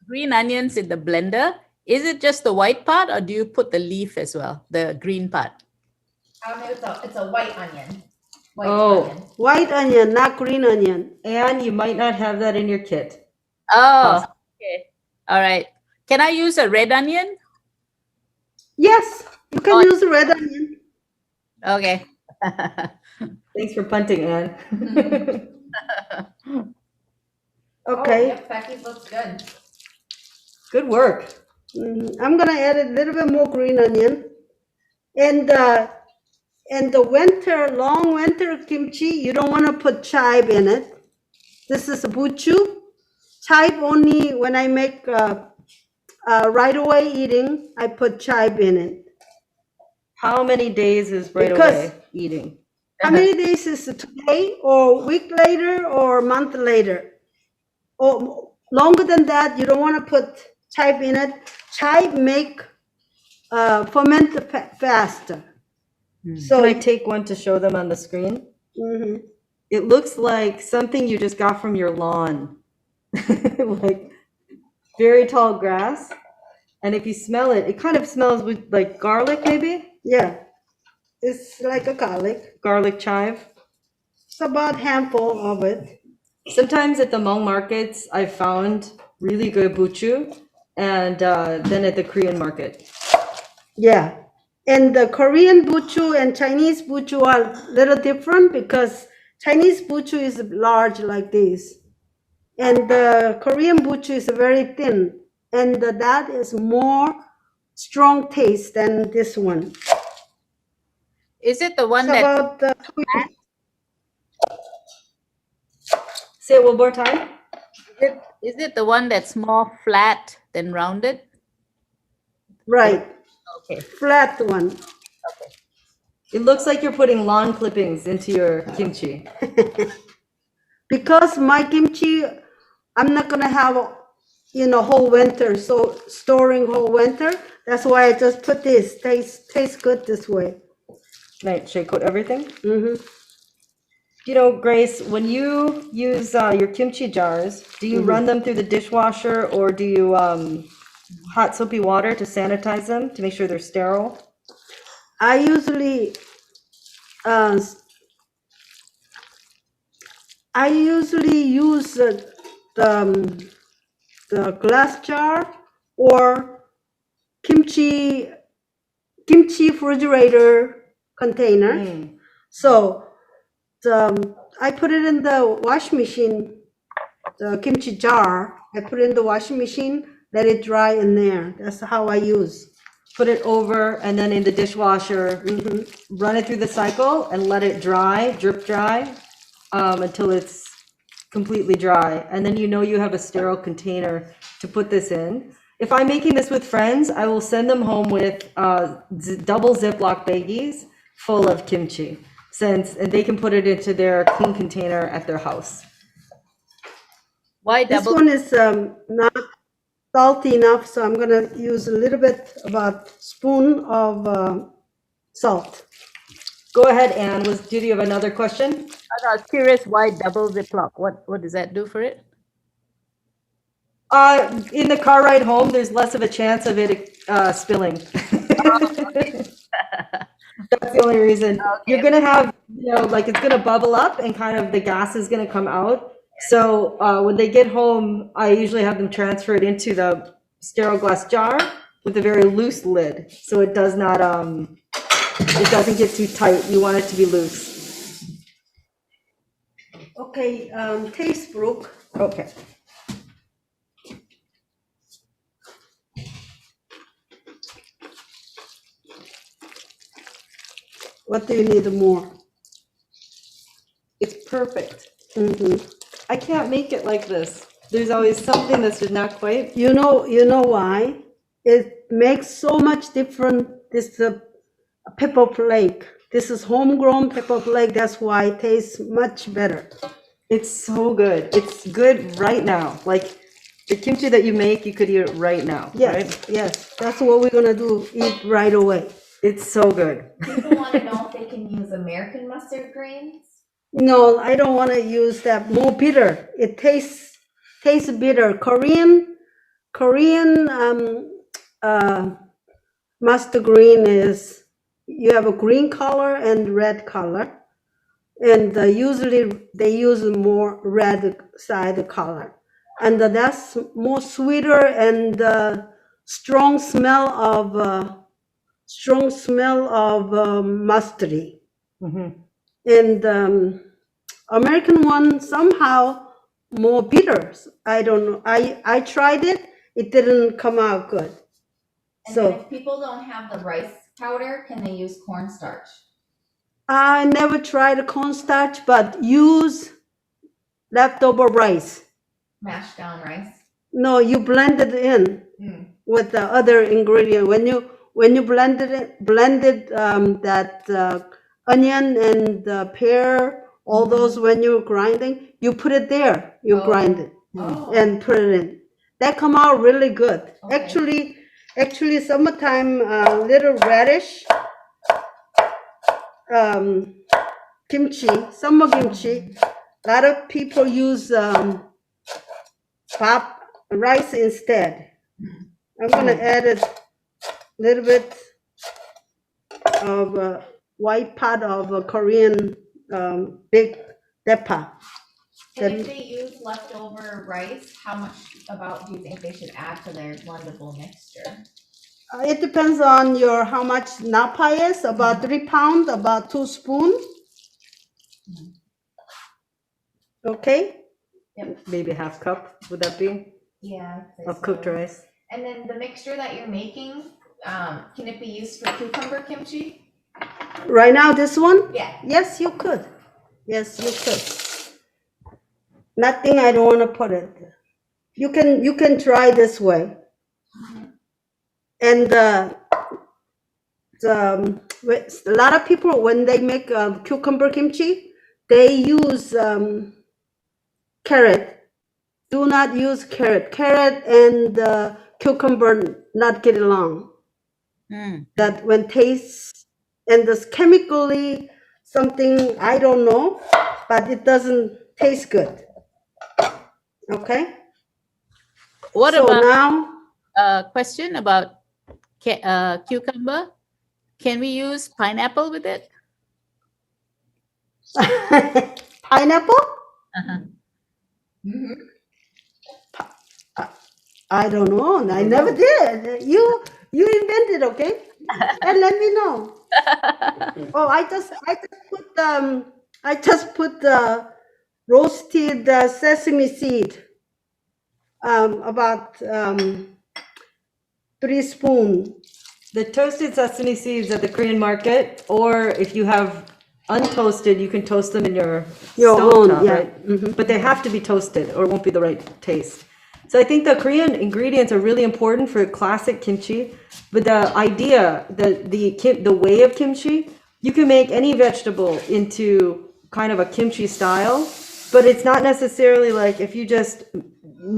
green onions in the blender, is it just the white part or do you put the leaf as well, the green part? It's a white onion. Oh. White onion, not green onion. And you might not have that in your kit. Oh, okay. All right. Can I use a red onion? Yes, you can Oh. use red onion. Okay. Thanks for punting, Anne. Okay. yep, Becky's looks good. Good work. I'm gonna add a little bit more green onion. And the winter, long winter kimchi, you don't want to put chive in it. This is a buchu. Chive only when I make right away eating, I put chive in it. How many days is right Because- away eating? How many days is it today, or a week later, or a month later? Or longer than that, you don't want to put chive in it. Chive make ferment faster. So Can I take one to show them on the screen? mhm. It looks like something you just got from your lawn. Like very tall grass. And if you smell it, it kind of smells with like garlic maybe? Yeah, it's like a garlic. Garlic chive. It's about handful of it. Sometimes at the Hmong markets, I've found really good buchu, and then at the Korean market. Yeah, and the Korean buchu and Chinese buchu are a little different because Chinese buchu is large like this, and the Korean buchu is very thin, and that is more strong taste than this one. Is it the one It's that about Say it one more time. is it the one that's more flat than rounded? right, Okay. flat one. It looks like you're putting lawn clippings into your kimchi. Because my kimchi, I'm not gonna have, whole winter, so storing whole winter. That's why I just put this. Tastes good this way. Right, should I coat everything? Hmm. You know, Grace, when you use your kimchi jars, do you run them through the dishwasher or do you hot soapy water to sanitize them to make sure they're sterile? I usually, use the glass jar or kimchi refrigerator container. So I put it in the washing machine, the kimchi jar. I put it in the washing machine, let it dry in there. That's how I use. Put it over and then in the dishwasher, run it through the cycle and let it dry, drip dry, until it's completely dry. And then you have a sterile container to put this in. If I'm making this with friends, I will send them home with double Ziploc baggies full of kimchi, and they can put it into their clean container at their house. Why This double? one is not salty enough, so I'm gonna use a little bit, about spoon of salt. Go ahead, Anne. Do you have another question? I was curious why double Ziploc. What does that do for it? In the car ride home, there's less of a chance of it spilling. That's the only reason. You're gonna have, like it's gonna bubble up and kind of the gas is gonna come out. So when they get home, I usually have them transfer it into the sterile glass jar with a very loose lid, so it does not, it doesn't get too tight. You want it to be loose. Okay, taste, Brooke. Okay. What do you need more? It's perfect. Mhm. I can't make it like this. There's always something that's just not quite. You know why? It makes so much difference. This pepper flake. This is homegrown pepper flake. That's why it tastes much better. It's so good. It's good right now. Like The kimchi that you make, you could eat it right now, Yes, right? yes, that's what we're gonna do, eat right away. It's so good. People want to know if they can use American mustard grains. No, I don't wanna use that, more bitter. It tastes bitter. Korean, mustard green is, you have a green color and red color. And usually they use more red side color. And that's more sweeter and strong smell of mustardy. Mhm. And American one somehow more bitter. I don't know. I tried it. It didn't come out good. And then So if people don't have the rice powder, can they use cornstarch? I never tried cornstarch, but use leftover rice. Mashed down rice. No, you blend it in Mm. with the other ingredient. When you blended that onion and pear, all those when you're grinding, you put it there. You Oh. grind it Oh. and put it in. That come out really good. Okay. Actually, summertime little radish, kimchi, summer kimchi. A lot of people use rice instead. I'm gonna add a little bit of white pot of Korean big depa. And if they use leftover rice, how much about do you think they should add to their blendable mixture? It depends on your how much napa is. About 3 pounds, about 2 spoons. Okay. Maybe a half cup, would that be, Yeah. I'd say of so. cooked rice? And then the mixture that you're making, can it be used for cucumber kimchi? Right now, this one. Yeah. Yes, you could. Yes, you could. Nothing. I don't want to put it. You can try this way. And a lot of people, when they make cucumber kimchi, they use carrot. Do not use carrot. Carrot and cucumber not get along. That when tastes, and this chemically something, I don't know, but it doesn't taste good. Okay. What So about now, a question about cucumber? Can we use pineapple with it? pineapple? Uh-huh. Mm-hmm. I don't know. I never did. You invented, okay? And let me know. Oh, I just put the roasted sesame seed. About 3 spoons. The toasted sesame seeds at the Korean market, or if you have untoasted, you can toast them in your Your own, stovetop, yeah. right? Mhm. But they have to be toasted or it won't be the right taste. So I think the Korean ingredients are really important for classic kimchi. But the idea, the way of kimchi, you can make any vegetable into kind of a kimchi style, but it's not necessarily like if you just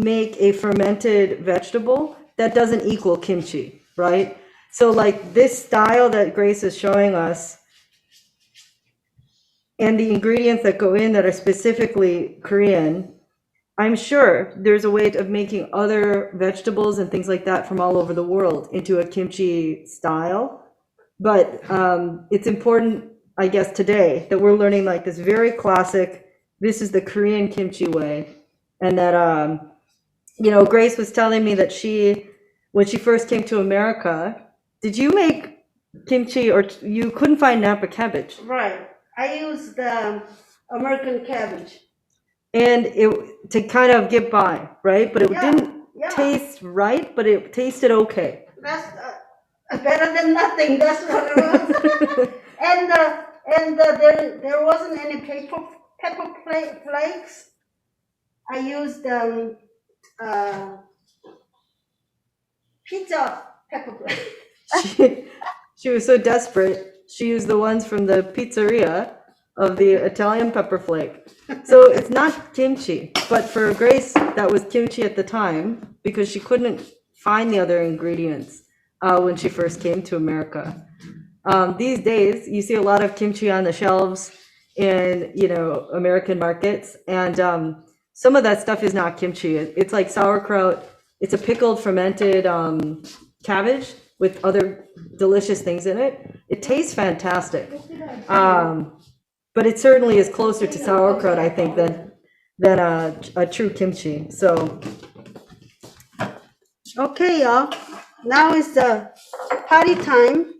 make a fermented vegetable, that doesn't equal kimchi, right? So like this style that Grace is showing us and the ingredients that go in that are specifically Korean, I'm sure there's a way of making other vegetables and things like that from all over the world into a kimchi style. But it's important, I guess, today that we're learning like this very classic, this is the Korean kimchi way. And that, Grace was telling me that when she first came to America, did you make kimchi or you couldn't find Napa cabbage? Right. I used American cabbage. And it to kind of get by, right? But it Yeah, didn't yeah. taste right, but it tasted okay. That's better than nothing. That's what it was. and there wasn't any pepper flakes. I used pizza pepper flakes. She was so desperate. She used the ones from the pizzeria of the Italian pepper flake. So it's not kimchi, but for Grace, that was kimchi at the time because she couldn't find the other ingredients when she first came to America. These days, you see a lot of kimchi on the shelves in, American markets, and some of that stuff is not kimchi. It's like sauerkraut. It's a pickled fermented cabbage with other delicious things in it. It tastes fantastic. But it certainly is closer to sauerkraut, I think, than a true kimchi. So, Okay, y'all. Now is the party time.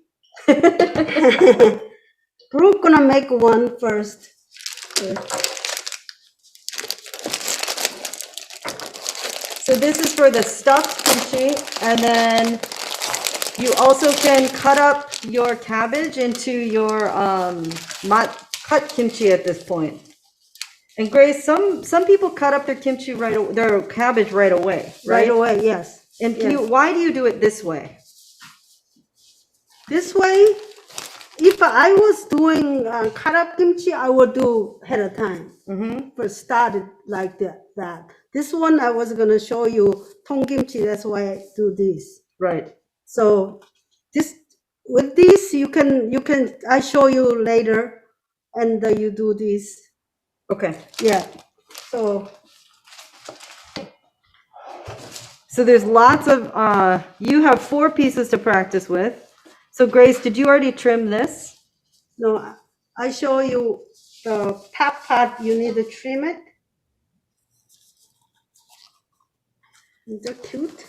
Brooke gonna make one first. so this is for the stuffed kimchi, and then you also can cut up your cabbage into your cut kimchi at this point. And Grace, some people cut up their kimchi their cabbage right away, Right away, yes. And Yes. why do you do it this way? This way, if I was doing cut up kimchi, I would do ahead of time. First started like that. This one I was gonna show you tong kimchi. That's why I do this. Right. So with this you can I show you later, and you do this. Okay. Yeah. So So there's lots of, you have 4 pieces to practice with. So Grace, did you already trim this? no, I show you the top part. You need to trim it. Isn't that cute?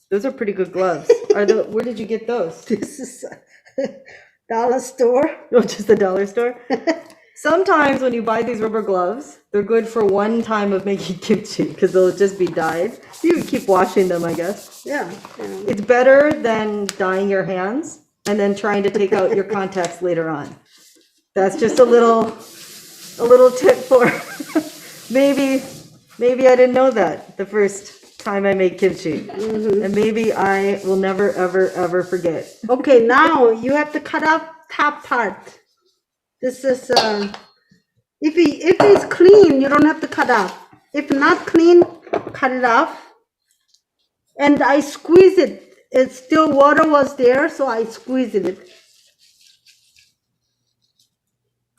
Those are pretty good gloves. Where did you get those? This is dollar store. Oh, just the dollar store? Sometimes when you buy these rubber gloves, they're good for one time of making kimchi because they'll just be dyed. You can keep washing them, I guess. Yeah. It's better than dyeing your hands and then trying to take out your contacts later on. That's just a little tip for maybe I didn't know that the first time I made kimchi. And maybe I will never, ever, ever forget. Okay, now you have to cut off top part. This is if it's clean, you don't have to cut off. If not clean, cut it off. And I squeeze it. It's still water was there, so I squeezed it.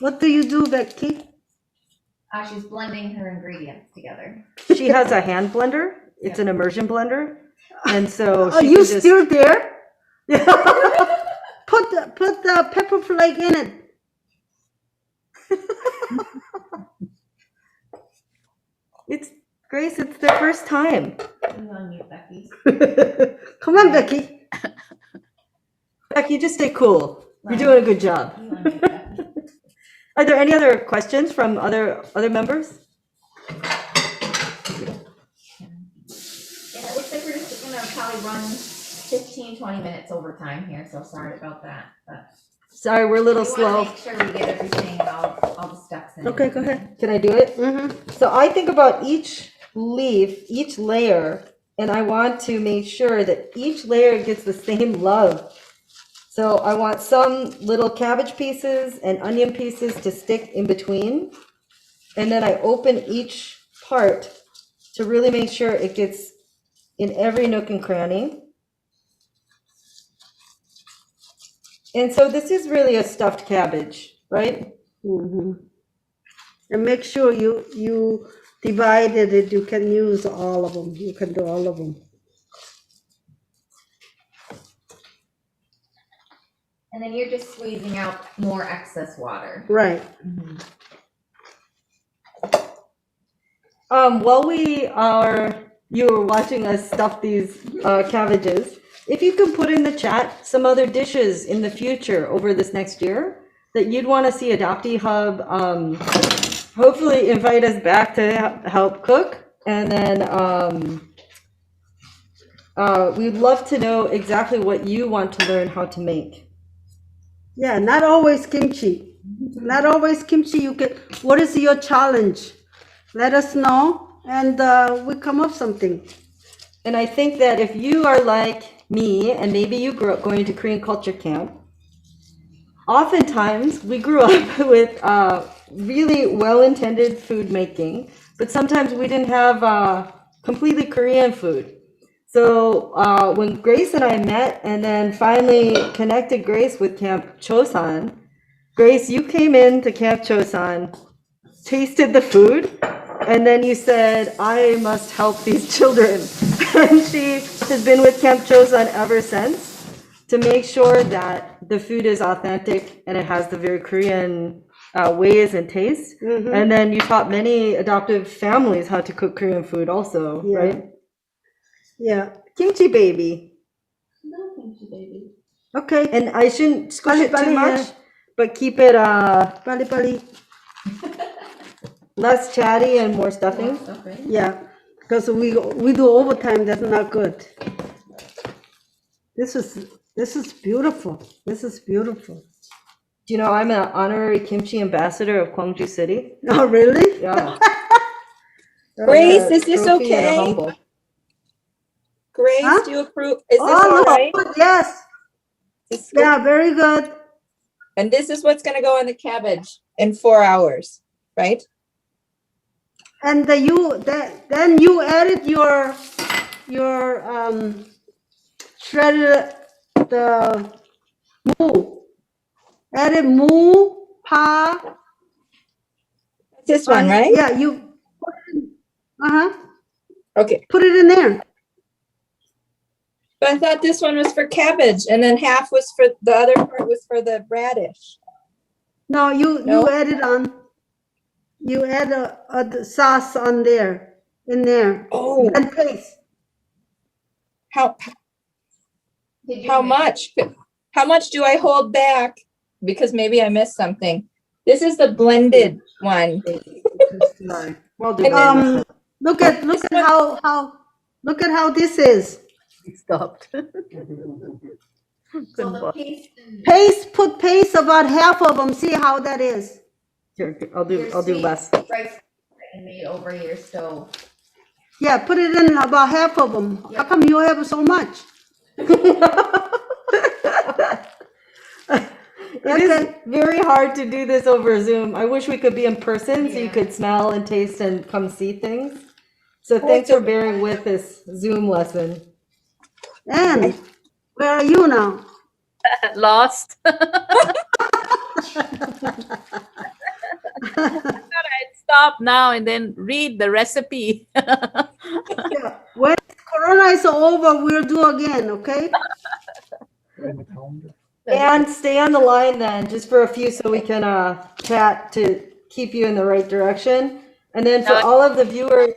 What do you do, Becky? She's blending her ingredients together. She has a hand blender. It's an immersion blender. And so Are she you can just, still there? Put the pepper flake in it. it's Grace, it's their first time. You unmute Becky. Come on, Becky. Becky, just stay cool. You're doing a good job. You unmute Becky. Are there any other questions from other members? And it looks like we're just gonna probably run 15-20 minutes over time here, so sorry about that. But Sorry, we're a little we slow. wanna make sure we get everything, all the steps in. Okay, go ahead. Can I do it? So I think about each leaf, each layer, and I want to make sure that each layer gets the same love. So I want some little cabbage pieces and onion pieces to stick in between. And then I open each part to really make sure it gets in every nook and cranny. And so this is really a stuffed cabbage, right? And make sure you divided it. You can use all of them. You can do all of them. And then you're just squeezing out more excess water. Right. While you were watching us stuff these cabbages, if you could put in the chat some other dishes in the future over this next year that you'd want to see Adoptee Hub hopefully invite us back to help cook. And then we'd love to know exactly what you want to learn how to make. Yeah, not always kimchi. Not always kimchi. What is your challenge? Let us know, and we come up something. And I think that if you are like me, and maybe you grew up going to Korean culture camp, oftentimes we grew up with really well-intended food making, but sometimes we didn't have completely Korean food. So when Grace and I met and then finally connected Grace with Camp Chosan, Grace, you came into Camp Chosan, tasted the food, and then you said, I must help these children. And she has been with Camp Chosan ever since to make sure that the food is authentic and it has the very Korean ways and tastes. And then you taught many adoptive families how to cook Korean food also, Yeah. right? Yeah. Kimchi baby. Okay. And I shouldn't squish it too Bali, much, yeah. but keep it Bali bali. less chatty and more stuffing. Yeah. Because we do overtime. That's not good. This is beautiful. This is beautiful. Do you know I'm an honorary kimchi ambassador of Gwangju City? Oh, really? Yeah. Grace, A is this trophy and a okay? humble. Grace, Huh? do you approve? Is this Oh, all looks right? good. Yes. This good? Yeah, very good. And this is what's gonna go in the cabbage in 4 hours, right? And then you added your shredded the moo. Added moo, pa. This one, right? Yeah, you. Uh-huh. Okay. Put it in there. But I thought this one was for cabbage and then half was for, the other part was for the radish. No, you No? added on. You add the sauce on there, in there, Oh, and paste. how much? How much do I hold back? Because maybe I missed something. This is the blended one. Well done. Look at how this is. He stopped. Paste, put paste about half of them. See how that is. Here, I'll do less. Rice made over your stove. Yeah, put it in about half of them. How come you have so much? It is very hard to do this over Zoom. I wish we could be in person so you could smell and taste and come see things. So thanks for bearing with this Zoom lesson. And where are you now? Lost. I thought I'd stop now and then read the recipe. Yeah. When Corona is over, we'll do again, okay? And stay on the line then, just for a few so we can chat to keep you in the right direction. And then for all of the viewers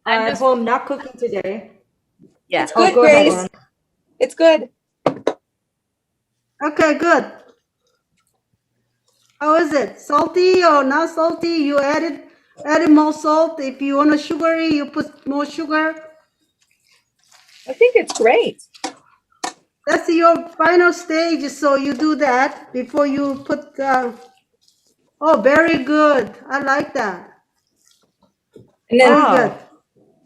at home not cooking today. Yeah. It's good, go ahead, Grace. Ann. It's good. Okay, good. How is it? Salty or not salty? You added more salt. If you want a sugary, you put more sugar. I think it's great. That's your final stage, so you do that before you put. Oh, very good. I like that. And then Very good.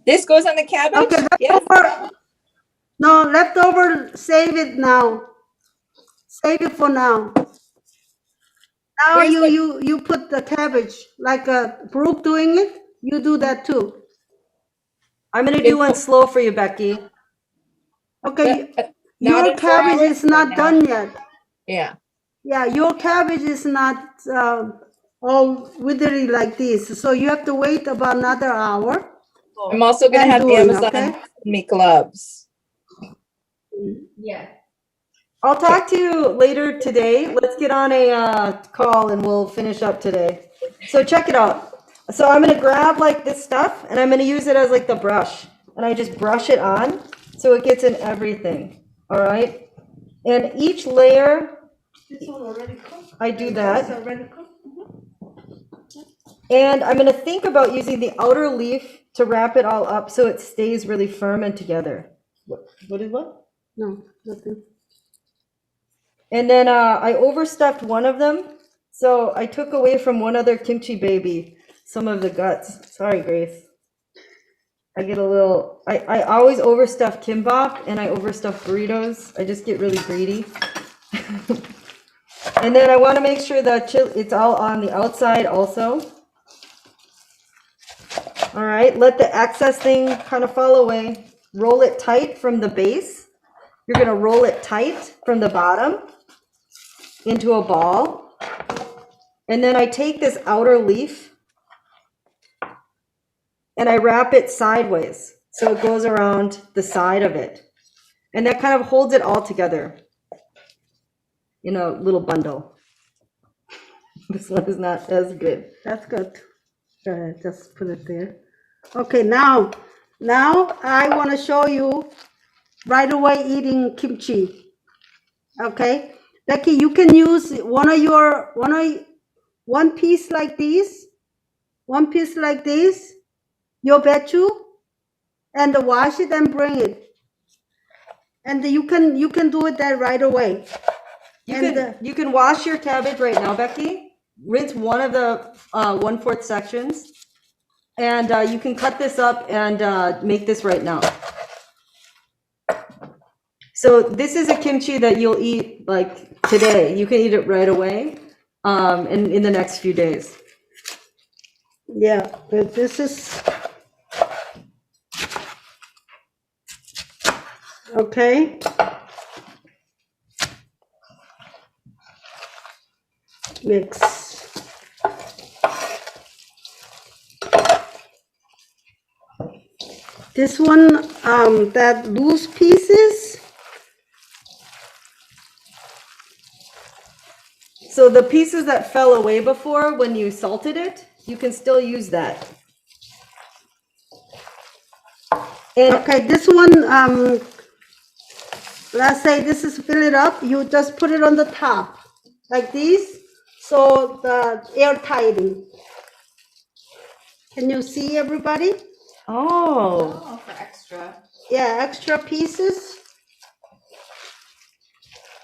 this goes on the cabbage? Okay, Yes. leftover. No, leftover. Save it now. Save it for now. Now Where's you put the cabbage like Brooke doing it. You do that too. I'm going to do one slow for you, Becky. Okay. Not Your in 4 cabbage hours is not right now. done yet. Yeah. Yeah, your cabbage is not all withery like this. So you have to wait about another hour. I'm also gonna And have do it, Amazon okay? send me gloves. Yeah. I'll talk to you later today. Let's get on a call and we'll finish up today. So check it out. So I'm going to grab like this stuff and I'm going to use it as like the brush. And I just brush it on so it gets in everything. All right. And each layer, I do that. And I'm going to think about using the outer leaf to wrap it all up so it stays really firm and together. What is what? No, nothing. And then I overstuffed one of them. So I took away from one other kimchi baby some of the guts. Sorry, Grace. I get a little, I always overstuff kimbap and I overstuff burritos. I just get really greedy. And then I want to make sure that it's all on the outside also. All right, let the excess thing kind of fall away. Roll it tight from the base. You're going to roll it tight from the bottom into a ball. And then I take this outer leaf and I wrap it sideways so it goes around the side of it. And that kind of holds it all together in a little bundle. This one is not as good. That's good. Go ahead, just put it there. Okay, now I want to show you right away eating kimchi. Okay, Becky, you can use one piece like this, your bechu, and wash it and bring it. And you can do it that right away. You can wash your cabbage right now, Becky. Rinse one of the 1/4 sections, and you can cut this up and make this right now. So this is a kimchi that you'll eat like today. You can eat it right away, in the next few days. Yeah, but this is okay. Mix. This one, that loose pieces. So the pieces that fell away before when you salted it, you can still use that. And Okay, this one, let's say this is fill it up. You just put it on the top like this, so the airtighting. Can you see everybody? oh, for extra. Yeah, extra pieces.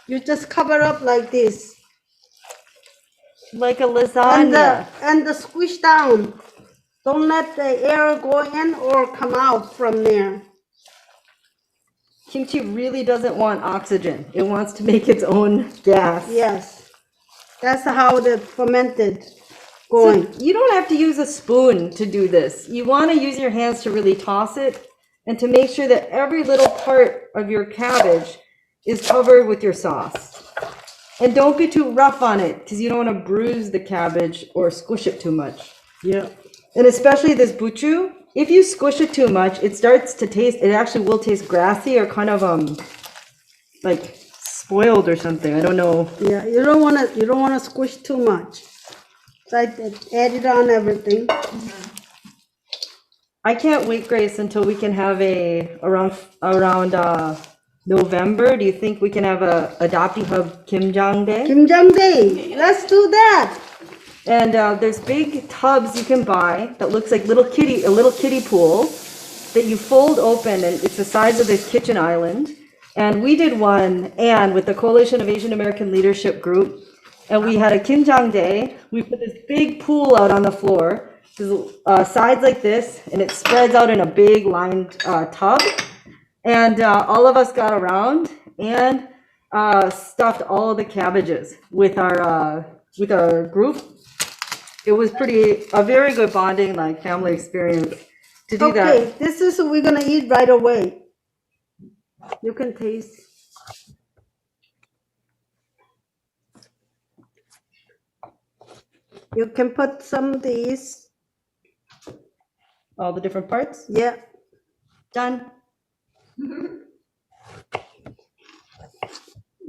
You just cover up like this. like a lasagna. And the squish down. Don't let the air go in or come out from there. Kimchi really doesn't want oxygen. It wants to make its own gas. Yes, that's how the fermented So going. you don't have to use a spoon to do this. You want to use your hands to really toss it and to make sure that every little part of your cabbage is covered with your sauce. And don't be too rough on it because you don't want to bruise the cabbage or squish it too much. Yeah. And especially this buchu, if you squish it too much, it starts to taste, it actually will taste grassy or kind of like spoiled or something. I don't know. Yeah, you don't wanna squish too much. So I added on everything. I can't wait, Grace, until we can have around November. Do you think we can have a Adoptee Hub Kimjang Day? Kimjang Day, let's do that. And there's big tubs you can buy that looks like a little kiddie pool that you fold open, and it's the size of this kitchen island. And we did one, and with the Coalition of Asian American Leadership Group, and we had a Kimjang Day. We put this big pool out on the floor, sides like this, and it spreads out in a big lined tub. And all of us got around and stuffed all of the cabbages with our group. It was a very good bonding, like family experience to do that. Okay, this is what we're gonna eat right away. You can taste. You can put some of these. All the different parts. Yeah. Done. Mmm.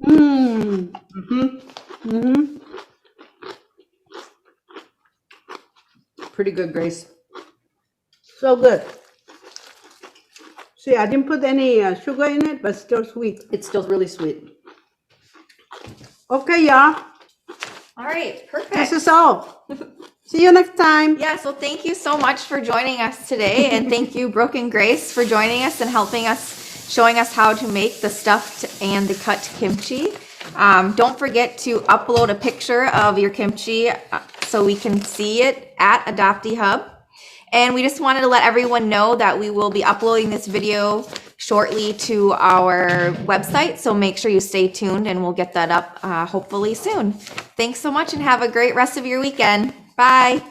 Mm-hmm. Mm-hmm. Pretty good, Grace. So good. See, I didn't put any sugar in it, but still sweet. It's still really sweet. Okay, y'all. All right, perfect. This is all. See you next time. Yeah, so thank you so much for joining us today. And thank you, Brooke and Grace, for joining us and helping us, showing us how to make the stuffed and the cut kimchi. Don't forget to upload a picture of your kimchi so we can see it at Adoptee Hub. And we just wanted to let everyone know that we will be uploading this video shortly to our website. So make sure you stay tuned and we'll get that up hopefully soon. Thanks so much and have a great rest of your weekend. Bye.